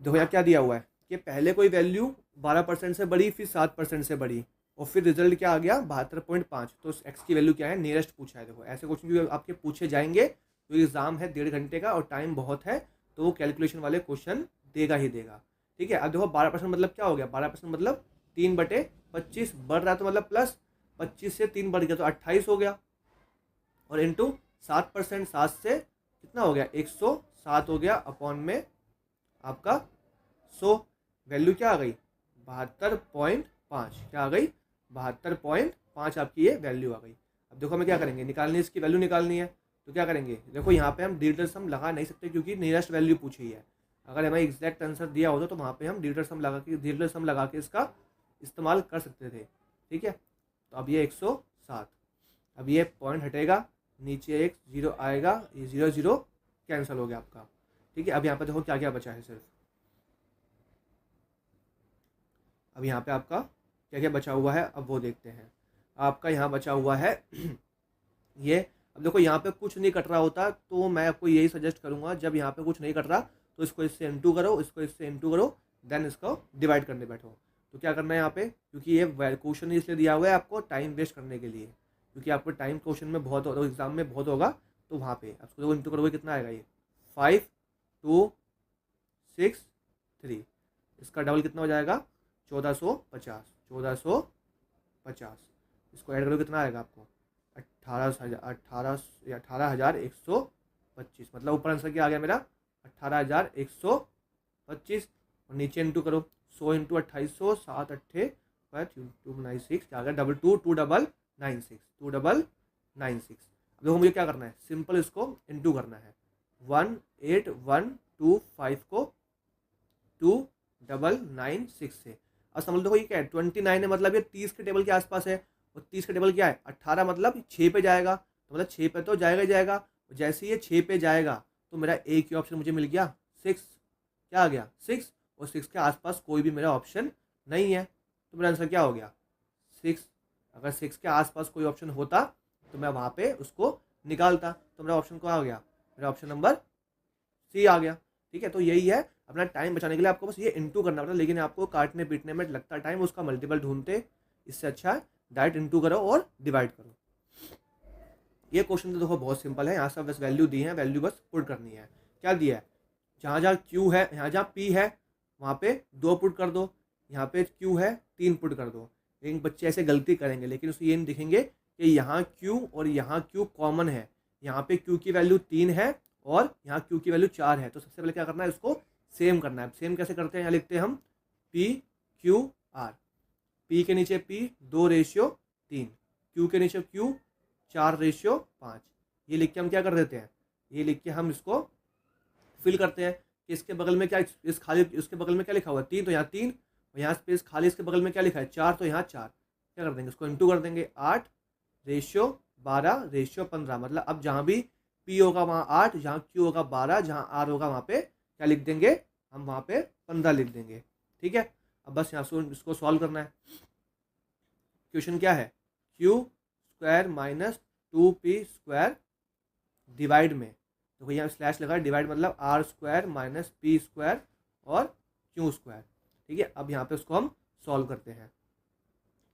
देखो यहाँ क्या दिया हुआ है कि पहले कोई वैल्यू 12% से बड़ी, फिर 7% से बड़ी, और फिर रिजल्ट क्या आ गया 72.5। तो एक्स की वैल्यू क्या है, नियरेस्ट पूछा है। देखो ऐसे क्वेश्चन भी आपके पूछे जाएंगे, तो एग्जाम है 1.5 घंटे का और टाइम बहुत है, तो वो कैलकुलेशन वाले क्वेश्चन देगा ही देगा। ठीक है, अब देखो 12% मतलब क्या हो गया, 12% मतलब 3/25 बढ़ रहा है, तो मतलब प्लस 25 से 3 बढ़ गया तो 28 हो गया, और इंटू 7%, 7 से कितना हो गया 107 हो गया, अपॉन में आपका 100। वैल्यू क्या आ गई 72.5। क्या आ गई 72.5 आपकी ये वैल्यू आ गई। अब देखो हमें क्या करेंगे, निकालनी है, इसकी वैल्यू निकालनी है। तो क्या करेंगे, देखो यहाँ पे हम डिजिटल सम लगा नहीं सकते क्योंकि नियरेस्ट वैल्यू पूछी है। अगर हमें एग्जैक्ट आंसर दिया होता तो वहाँ पे हम डिजिटल सम लगा के इसका इस्तेमाल कर सकते थे। ठीक है, तो अब ये 107, अब ये पॉइंट हटेगा, नीचे एक जीरो आएगा, ये 0 0 कैंसिल हो गया आपका। ठीक है, अब यहाँ पे देखो क्या क्या बचा है सिर्फ, अब यहाँ पे आपका क्या क्या बचा हुआ है, अब वो देखते हैं। आपका यहाँ बचा हुआ है ये। अब देखो यहाँ पे कुछ नहीं कट रहा होता, तो मैं आपको यही सजेस्ट करूँगा, जब यहाँ पे कुछ नहीं कट रहा तो इसको इससे इंटू करो, इसको इससे इंटू करो, देन इसको डिवाइड करने बैठो। तो क्या करना है यहाँ पे, क्योंकि ये क्वेश्चन इसलिए दिया हुआ है आपको टाइम वेस्ट करने के लिए, क्योंकि आपको टाइम क्वेश्चन में बहुत होगा, एग्जाम में बहुत होगा, तो वहाँ पे आपको देखो इंटू करोगे कितना आएगा, ये 5 2 6 3, इसका डबल कितना हो जाएगा 1450। 1450 इसको ऐड करो कितना आएगा आपको 18,125। मतलब ऊपर आंसर क्या आ गया मेरा 18,125, और नीचे इंटू करो 100 इंटू 2800, 7 अट्ठे 296, क्या आ गया 2296। अब देखो मुझे क्या करना है, सिंपल इसको इंटू करना है। 18125 को 2996 से। अब समझ लो ये क्या है 29 है, मतलब ये 30 के टेबल के आसपास है, और 30 का टेबल क्या है 18, मतलब 6 पे जाएगा, तो मतलब 6 पे तो जाएगा ही जाएगा। जैसे ये 6 पे जाएगा तो मेरा एक ही ऑप्शन मुझे मिल गया 6। क्या आ गया 6, और 6 के आसपास कोई भी मेरा ऑप्शन नहीं है, तो मेरा आंसर क्या हो गया 6। अगर 6 के आसपास कोई ऑप्शन होता तो मैं वहाँ पे उसको निकालता, तो मेरा ऑप्शन क्या हो गया, मेरा ऑप्शन नंबर सी आ गया। ठीक है, तो यही है, अपना टाइम बचाने के लिए आपको बस ये इंटू करना पड़ता है, लेकिन आपको काटने पीटने में लगता टाइम, उसका मल्टीपल ढूंढते, इससे अच्छा है डायरेक्ट इंटू करो और डिवाइड करो। ये क्वेश्चन तो देखो बहुत सिंपल है, यहाँ से बस वैल्यू दी है, वैल्यू बस पुट करनी है। क्या दिया है, जहाँ जहाँ क्यू है, यहाँ जहाँ पी है वहाँ पे 2 पुट कर दो, यहाँ पे क्यू है 3 पुट कर दो। लेकिन बच्चे ऐसे गलती करेंगे, लेकिन उसको ये नहीं दिखेंगे कि यहाँ क्यू और यहाँ क्यू कॉमन है, यहाँ पे क्यू की वैल्यू 3 है और यहाँ क्यू की वैल्यू 4 है। तो सबसे पहले क्या करना है, उसको सेम करना है। सेम कैसे करते हैं, यहाँ लिखते हैं हम पी क्यू आर, पी के नीचे पी 2:3, क्यू के नीचे क्यू 4:5। ये लिख के हम क्या कर देते हैं, ये लिख के हम इसको फिल करते हैं कि इसके बगल में क्या, इस खाली इसके बगल में क्या लिखा हुआ है 3, तो यहाँ 3, और यहाँ स्पेस खाली इसके बगल में क्या लिखा है 4, तो यहाँ 4। क्या कर देंगे, इसको इंटू कर देंगे 8:12:15। मतलब अब जहाँ भी पी होगा वहाँ 8, जहाँ क्यू होगा 12, जहाँ आर होगा वहाँ पे क्या लिख देंगे, हम वहाँ पे 15 लिख देंगे। ठीक है, अब बस यहाँ से इसको सॉल्व करना है। क्वेश्चन क्या है, Q square minus 2p² divide में, तो यहाँ स्लैश लगा डिवाइड, मतलब R square minus P square और क्यू स्क्वायर। ठीक है, अब यहाँ पे उसको हम सॉल्व करते हैं।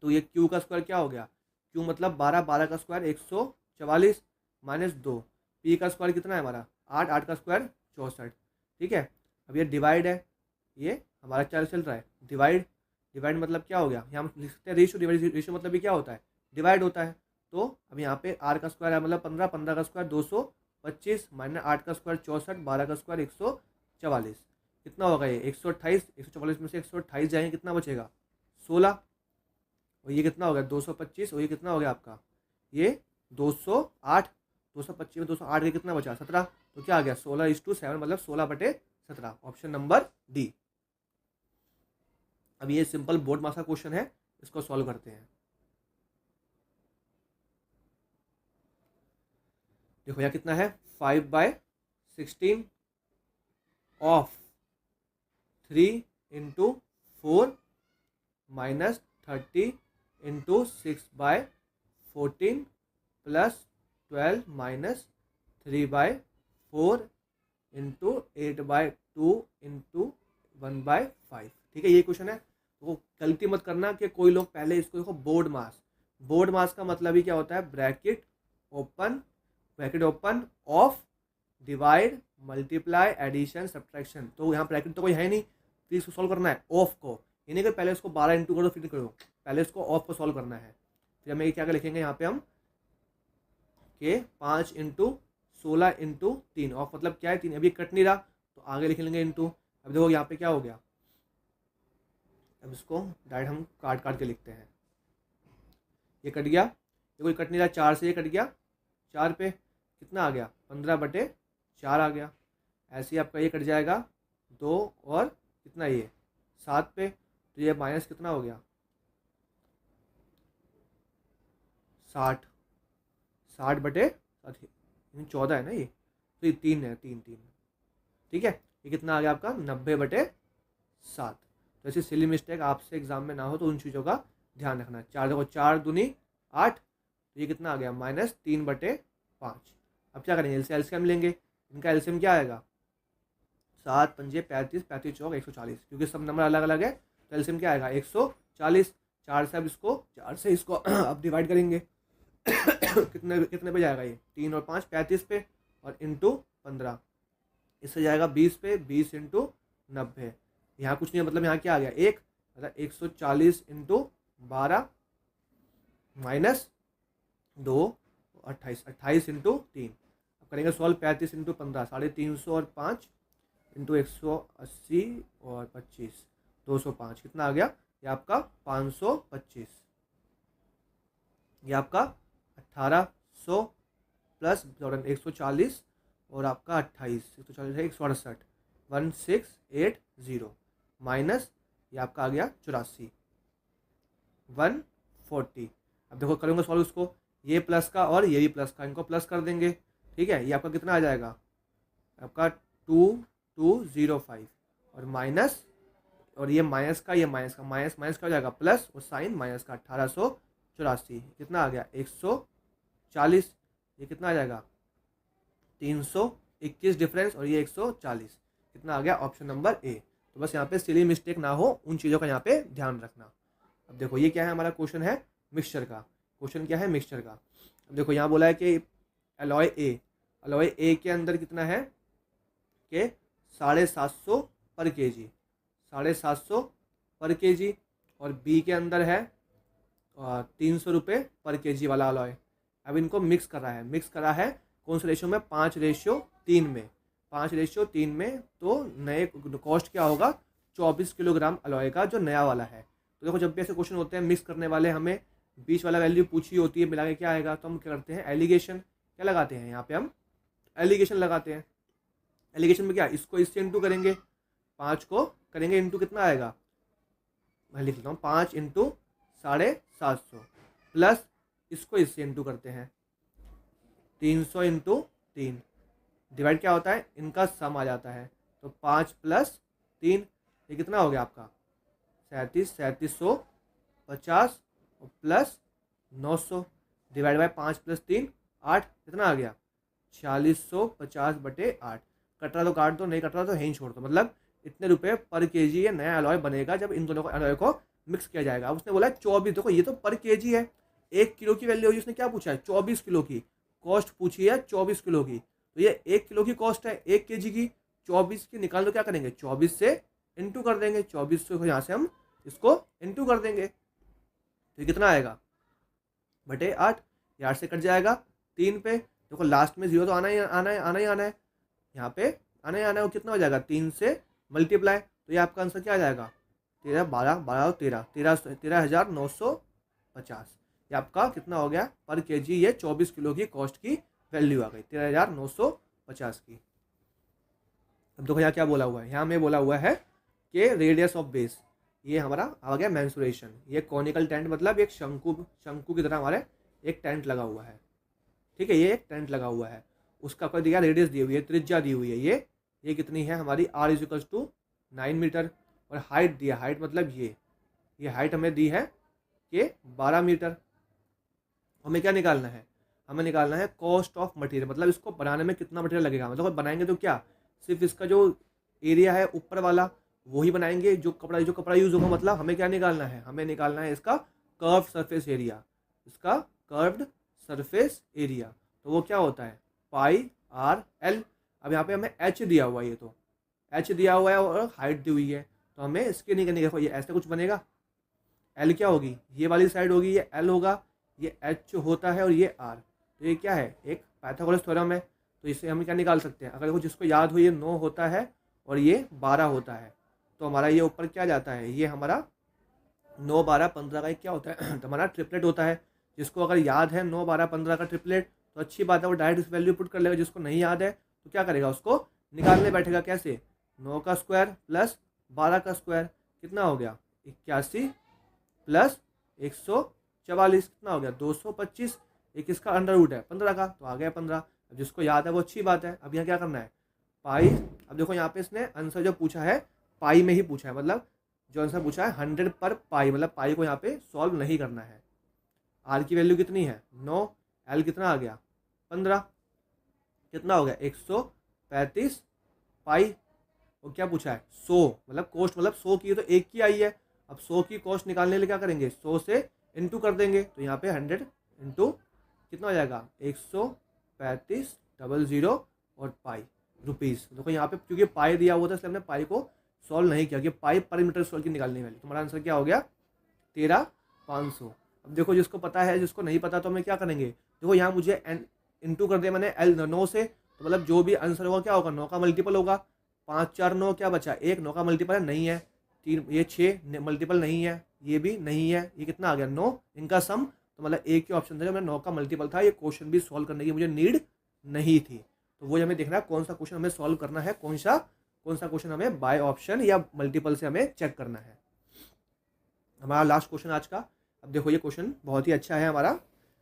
तो ये क्यू का स्क्वायर क्या हो गया, क्यू मतलब 12, 12 का स्क्वायर 144 माइनस 2, पी का स्क्वायर कितना है हमारा 8, 8 का स्क्वायर 64। ठीक है, अब ये डिवाइड है, ये हमारा क्या चल रहा है डिवाइड। डिवाइड मतलब क्या हो गया, यहाँ हम लिख सकते हैं रेशियो, डिवाइड रेशियो मतलब भी क्या होता है डिवाइड होता है। तो अब यहाँ पे आर का स्क्वायर है मतलब 15, 15 का स्क्वायर 225 माइनस 8 का स्क्वायर 64, 12 का स्क्वायर 144, कितना होगा ये 128। 144 में से 128 जाएंगे कितना बचेगा 16, और ये कितना हो गया 225, और ये कितना हो गया आपका ये 208। 225 में 208 के कितना बचा 17, तो क्या आ गया 16:7, मतलब 16/17, ऑप्शन नंबर डी। अब ये सिंपल बोर्ड मास का क्वेश्चन है, इसको सॉल्व करते हैं। देखो यहाँ कितना है 5/16 of 3 into 4 minus 30 into 6/14 plus 12 minus 3/4 into 8/2 into 1/5। ठीक है, ये क्वेश्चन है। तो गलती मत करना कि कोई लोग पहले इसको देखो बोर्ड मास का मतलब ही क्या होता है, bracket open of divide multiply addition subtraction. तो यहाँ ब्रैकेट तो कोई है नहीं, फिर इसको सॉल्व करना है ऑफ को, यानी कि पहले इसको 12 इंटू करो फिर करो, पहले इसको ऑफ को सॉल्व करना है। फिर हमें क्या लिखेंगे यहाँ पे हम कि 5 इंटू 16 इंटू 3, ऑफ मतलब क्या है 3, अभी कट नहीं रहा तो आगे लिख लेंगे इंटू। अब देखो यहाँ पे क्या हो गया, अब इसको डायरेक्ट हम काट के लिखते हैं। ये कट गया, ये कोई कट नहीं रहा, 4 से ये कट गया, 4 पे कितना आ गया 15/4 आ गया। ऐसे ही आपका ये कट जाएगा 2 और कितना ये 7 पे, तो ये माइनस कितना हो गया 60/14 है ना ये, तो ये 3 है, 3। ठीक है, ये कितना आ गया आपका 90/7। तो ऐसी सिली मिस्टेक आपसे एग्जाम में ना हो तो उन चीज़ों का ध्यान रखना। 4 देखो 4 दूनी 8, तो ये कितना आ गया -3/5। अब क्या करेंगे, एलसीएम लेंगे, इनका एलसीएम क्या आएगा 7 पंजे 35, 35 चौक 140, क्योंकि सब नंबर अलग अलग है तो एलसीएम क्या आएगा 140। 4 से इसको अब डिवाइड करेंगे कितने पे जाएगा ये 3 और 5 35 पे, और इंटू 15, इससे जाएगा 20 पे, 20 इंटू 90। यहाँ कुछ नहीं है, मतलब यहाँ क्या आ गया 1, मतलब 140 इंटू 12 माइनस 2 28, 28 इंटू 3। अब करेंगे सॉल्व, 35 इंटू 15 350 और 5 इंटू 180 और 25 205, कितना आ गया ये आपका 525। ये आपका 1800 प्लस 140 और आपका 28, 140 है 168, 1680 माइनस ये आपका आ गया 84, 140। अब देखो करूँगा सॉल्व इसको, ये प्लस का और ये भी प्लस का, इनको प्लस कर देंगे। ठीक है, ये आपका कितना आ जाएगा आपका 2205, और माइनस, और ये माइनस का माइनस का हो जाएगा प्लस, और साइन माइनस का 1884, कितना आ गया 140। ये कितना आ जाएगा 321 डिफरेंस, और ये 140, कितना आ गया ऑप्शन नंबर ए। तो बस यहाँ पे सिली मिस्टेक ना हो, उन चीज़ों का यहाँ पे ध्यान रखना। अब देखो ये क्या है, हमारा क्वेश्चन है मिक्सचर का। क्वेश्चन क्या है मिक्सचर का, अब देखो यहाँ बोला है कि एलॉय ए के अंदर कितना है कि 750 पर केजी, 750 पर केजी, और बी के अंदर है 300 रुपये पर केजी वाला अलॉय। अब इनको मिक्स करा है कौन से रेशियो में, 5:3 में, 5:3 में। तो नए कॉस्ट क्या होगा 24 किलोग्राम अलॉय का, जो नया वाला है। तो देखो जब भी ऐसे क्वेश्चन होते हैं मिक्स करने वाले, हमें बीच वाला वैल्यू पूछी होती है, मिला के क्या आएगा, तो हम क्या करते हैं एलिगेशन, क्या लगाते हैं यहाँ पे हम एलिगेशन लगाते हैं। एलिगेशन में क्या, इसको इससे इंटू करेंगे, 5 को करेंगे इंटू, कितना आएगा मैं लिख लेता हूँ 5 इंटू 750 प्लस इसको इससे इंटू करते हैं 300 इंटू 3, डिवाइड क्या होता है इनका सम आ जाता है, तो 5 + 3, ये कितना हो गया आपका 3750 प्लस 900, डिवाइड बाय 5 + 3 8, कितना आ गया 4650/8। कट रहा तो काट दो, नहीं कट रहा तो यहीं छोड़ दो। मतलब इतने रुपए पर केजी ये नया अलॉय बनेगा जब इन दोनों को अलॉय को मिक्स किया जाएगा। अब उसने बोला 24, देखो ये तो पर केजी है, 1 किलो की वैल्यू हुई, उसने क्या पूछा है 24 किलो की कॉस्ट पूछी है, 24 किलो की। तो ये 1 किलो की कॉस्ट है 1 केजी की, 24 की निकाल दो, क्या करेंगे 24 से इंटू कर देंगे, 24 से यहाँ से हम इसको इंटू कर देंगे, तो कितना आएगा /8, 8 से कट जाएगा 3 पे। देखो लास्ट में 0 तो आना ही आना है, यहाँ पे आना ही आना है, वो कितना हो जाएगा 3 से मल्टीप्लाई, तो ये आपका आंसर क्या आ जाएगा 13 12 12 और 13,950। ये आपका कितना हो गया पर केजी, ये 24 किलो की कॉस्ट की वैल्यू आ गई 13,950 की। अब देखो यहाँ क्या बोला हुआ है, यहाँ में बोला हुआ है कि रेडियस ऑफ बेस, ये हमारा आ गया मेंसुरेशन। ये कॉनिकल टेंट मतलब एक शंकु की तरह हमारे एक टेंट लगा हुआ है। ठीक है, ये एक टेंट लगा हुआ है, उसका कोई दिया रेडियस दी हुई है, त्रिज्या दी हुई है, ये ये कितनी है हमारी r is equals to 9 meter, और हाइट दिया, हाइट मतलब ये हाइट हमें दी है कि 12 मीटर। हमें क्या निकालना है, हमें निकालना है कॉस्ट ऑफ मटेरियल, मतलब इसको बनाने में कितना मटेरियल लगेगा। मतलब बनाएंगे तो क्या, सिर्फ इसका जो एरिया है ऊपर वाला वही बनाएंगे, जो कपड़ा यूज होगा। मतलब हमें क्या निकालना है, हमें निकालना है इसका कर्व सरफेस एरिया, इसका कर्व्ड सरफेस एरिया। तो वो क्या होता है पाई आर एल। अब यहाँ पे हमें एच दिया हुआ है, ये तो एच दिया हुआ है और हाइट दी हुई है, तो हमें इसके नहीं करने, देखो ये ऐसे कुछ बनेगा। एल क्या होगी, ये वाली साइड होगी, ये एल होगा, ये एच होता है और ये आर। तो ये क्या है, एक पाइथागोरस थ्योरम है। तो इससे हम क्या निकाल सकते हैं, अगर देखो जिसको याद हो, ये 9 होता है और ये 12 होता है, तो हमारा ये ऊपर क्या जाता है, ये हमारा 9 12 15 का एक क्या होता है तो हमारा ट्रिपलेट होता है। जिसको अगर याद है 9 12 15 का ट्रिपलेट, तो अच्छी बात है, वो डायरेक्ट इस वैल्यू पुट कर लेगा। जिसको नहीं याद है तो क्या करेगा, उसको निकालने बैठेगा। कैसे, 9 का स्क्वायर प्लस 12 का स्क्वायर कितना हो गया 81 प्लस 144 कितना हो गया 225। एक इसका अंडर रूट है 15 का, तो आ गया 15। अब जिसको याद है वो अच्छी बात है। अब यहाँ क्या करना है पाई, अब देखो यहाँ पे इसने आंसर जो पूछा है पाई में ही पूछा है, मतलब जो आंसर पूछा है 100 पर पाई, मतलब पाई को यहाँ पे सॉल्व नहीं करना है। आर की वैल्यू कितनी है 9, एल कितना आ गया 15, कितना हो गया 135 पाई। और क्या पूछा है 100, मतलब कोस्ट, मतलब 100 की, तो एक की आई है। अब 100 की कॉस्ट निकालने के लिए क्या करेंगे, 100 से इंटू कर देंगे, तो यहाँ पे 100 इंटू कितना हो जाएगा 135 और पाई रुपीज़। देखो यहाँ पे क्योंकि पाई दिया हुआ था इसलिए हमने पाई को सॉल्व नहीं किया, कि पाई पर मीटर स्क्वायर की निकालने वाली। तुम्हारा आंसर क्या हो गया 13,500। अब देखो जिसको पता है, जिसको नहीं पता तो हमें क्या करेंगे, देखो यहाँ मुझे इंटू कर दिया मैंने एल 9 से, तो मतलब जो भी आंसर होगा क्या होगा 9 का मल्टीपल होगा। 5 4 9 क्या बचा, एक 9 का मल्टीपल है नहीं है, 3 ये 6 मल्टीपल नहीं है, ये भी नहीं है, ये कितना आ गया 9, इनका सम। तो मतलब एक ही ऑप्शन था जो मेरा 9 का मल्टीपल था। ये क्वेश्चन भी सॉल्व करने की मुझे नीड नहीं थी। तो वो हमें देखना है कौन सा क्वेश्चन हमें सॉल्व करना है, कौन सा क्वेश्चन हमें बाय ऑप्शन या मल्टीपल से हमें चेक करना है। हमारा लास्ट क्वेश्चन आज का। अब देखो ये क्वेश्चन बहुत ही अच्छा है हमारा।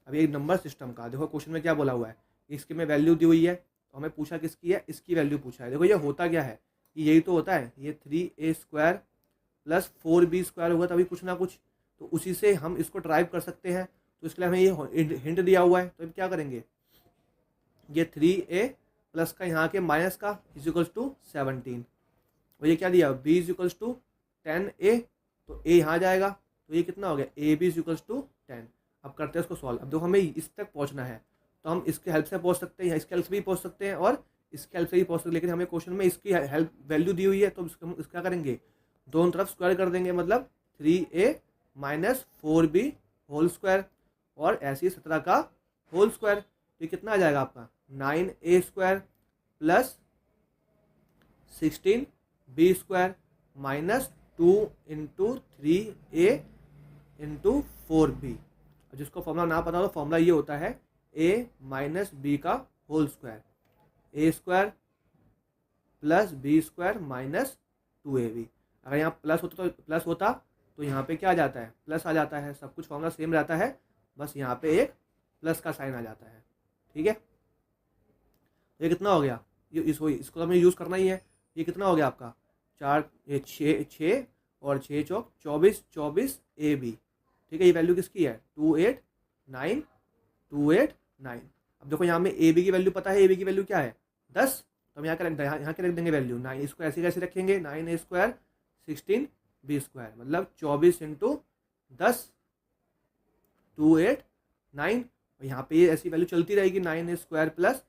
अब ये नंबर सिस्टम का देखो क्वेश्चन में क्या बोला हुआ है, इसकी में वैल्यू दी हुई है, तो हमें पूछा किसकी है, इसकी वैल्यू पूछा है। देखो ये होता क्या है, यही तो होता है, ये 3a² प्लस 4b² होगा तभी कुछ ना कुछ, तो उसी से हम इसको ड्राइव कर सकते हैं। तो इसके लिए हमें ये हिंट दिया हुआ है, तो अब क्या करेंगे, ये 3a प्लस का यहाँ के माइनस का इजिकल्स टू 17, और ये क्या दिया b इजिकल्स टू 10a, तो a यहाँ जाएगा, तो ये कितना हो गया ए बी इजिकल्स टू 10। अब करते हैं इसको सॉल्व। अब देखो हमें इस तक पहुँचना है, तो हम इसके हेल्प से पहुँच सकते हैं, या इसके हेल्प से भी पहुँच सकते हैं और इसके हेल्प से भी पहुँच सकते हैं, लेकिन हमें क्वेश्चन में इसकी हेल्प वैल्यू दी हुई है, तो हम इसका करेंगे दोनों तरफ स्क्वायर कर देंगे, मतलब 3a minus 4b whole square, और ऐसे ही 17 का होल स्क्वायर। तो कितना आ जाएगा आपका 9a² plus 16b² minus 2 into 3a into 4b। जिसको फॉर्मूला ना पता हो तो फॉर्मूला ये होता है a माइनस बी का whole square, a² plus b² minus 2ab। अगर यहाँ प्लस होता तो यहाँ पे क्या आ जाता है, प्लस आ जाता है। सब कुछ फॉर्मूला सेम रहता है, बस यहाँ पे एक प्लस का साइन आ जाता है। ठीक है, ये कितना हो गया, ये इसको हमें यूज़ करना ही है। ये कितना हो गया आपका 4 ये 6 और 6 चौक 24 24 AB। ठीक है, ये वैल्यू किसकी है 289 289। अब देखो यहाँ में AB की वैल्यू पता है, AB की वैल्यू क्या है 10, तो हम यहाँ के रख देंगे वैल्यू 9। इसको ऐसे कैसे रखेंगे 9a² 16b², मतलब 24 इंटू 10 289। और यहाँ पे ये ऐसी वैल्यू चलती रहेगी 9a² प्लस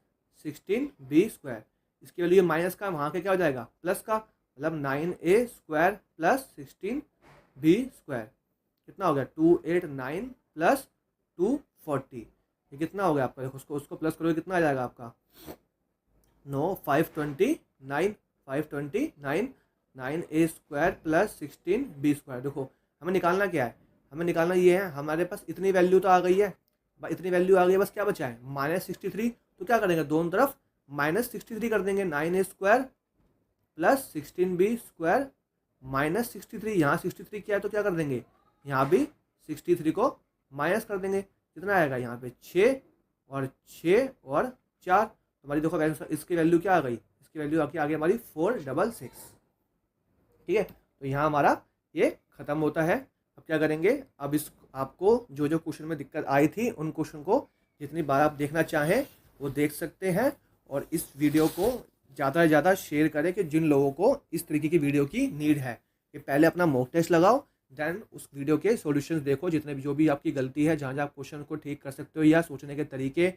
16b²। इसकी वैल्यू ये माइनस का, वहाँ के क्या हो जाएगा प्लस का, मतलब 9a² प्लस 16b²। कितना हो गया 289 प्लस 240। ये कितना हो गया आपका, देखो उसको प्लस करोगे कितना आ जाएगा आपका 529 9a² प्लस 16b²। देखो हमें निकालना क्या है, हमें निकालना ये है, हमारे पास इतनी वैल्यू तो आ गई है, इतनी वैल्यू आ गई है, बस क्या बचा है -63। तो क्या करेंगे दोनों तरफ -63 कर देंगे, 9a² प्लस 16b² माइनस 63। यहाँ 63 क्या है तो क्या कर देंगे, यहाँ भी 63 को माइनस कर देंगे। कितना आएगा यहाँ पे 6 और 6 और 4। हमारी देखो इसकी वैल्यू क्या आ गई, इसकी वैल्यू आके आगे हमारी 466। ठीक है, तो यहाँ हमारा ये ख़त्म होता है। अब क्या करेंगे, अब इस आपको जो जो क्वेश्चन में दिक्कत आई थी उन क्वेश्चन को जितनी बार आप देखना चाहें वो देख सकते हैं, और इस वीडियो को ज़्यादा से ज़्यादा शेयर करें कि जिन लोगों को इस तरीके की वीडियो की नीड है। कि पहले अपना मॉक टेस्ट लगाओ, देन उस वीडियो के सॉल्यूशंस देखो, जितने भी जो भी आपकी गलती है, जहाँ जहाँ आप क्वेश्चन को ठीक कर सकते हो या सोचने के तरीके।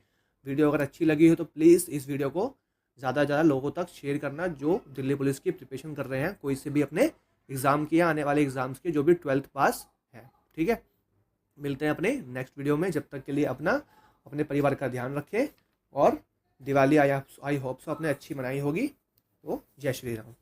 वीडियो अगर अच्छी लगी हो तो प्लीज़ इस वीडियो को ज़्यादा से ज़्यादा लोगों तक शेयर करना जो दिल्ली पुलिस की प्रिपरेशन कर रहे हैं, कोई से भी अपने एग्ज़ाम की या आने वाले एग्ज़ाम्स के जो भी 12th पास है। ठीक है, मिलते हैं अपने नेक्स्ट वीडियो में। जब तक के लिए अपने परिवार का ध्यान रखें, और दिवाली आई होप सो आपने अच्छी मनाई होगी। तो जय श्री राम।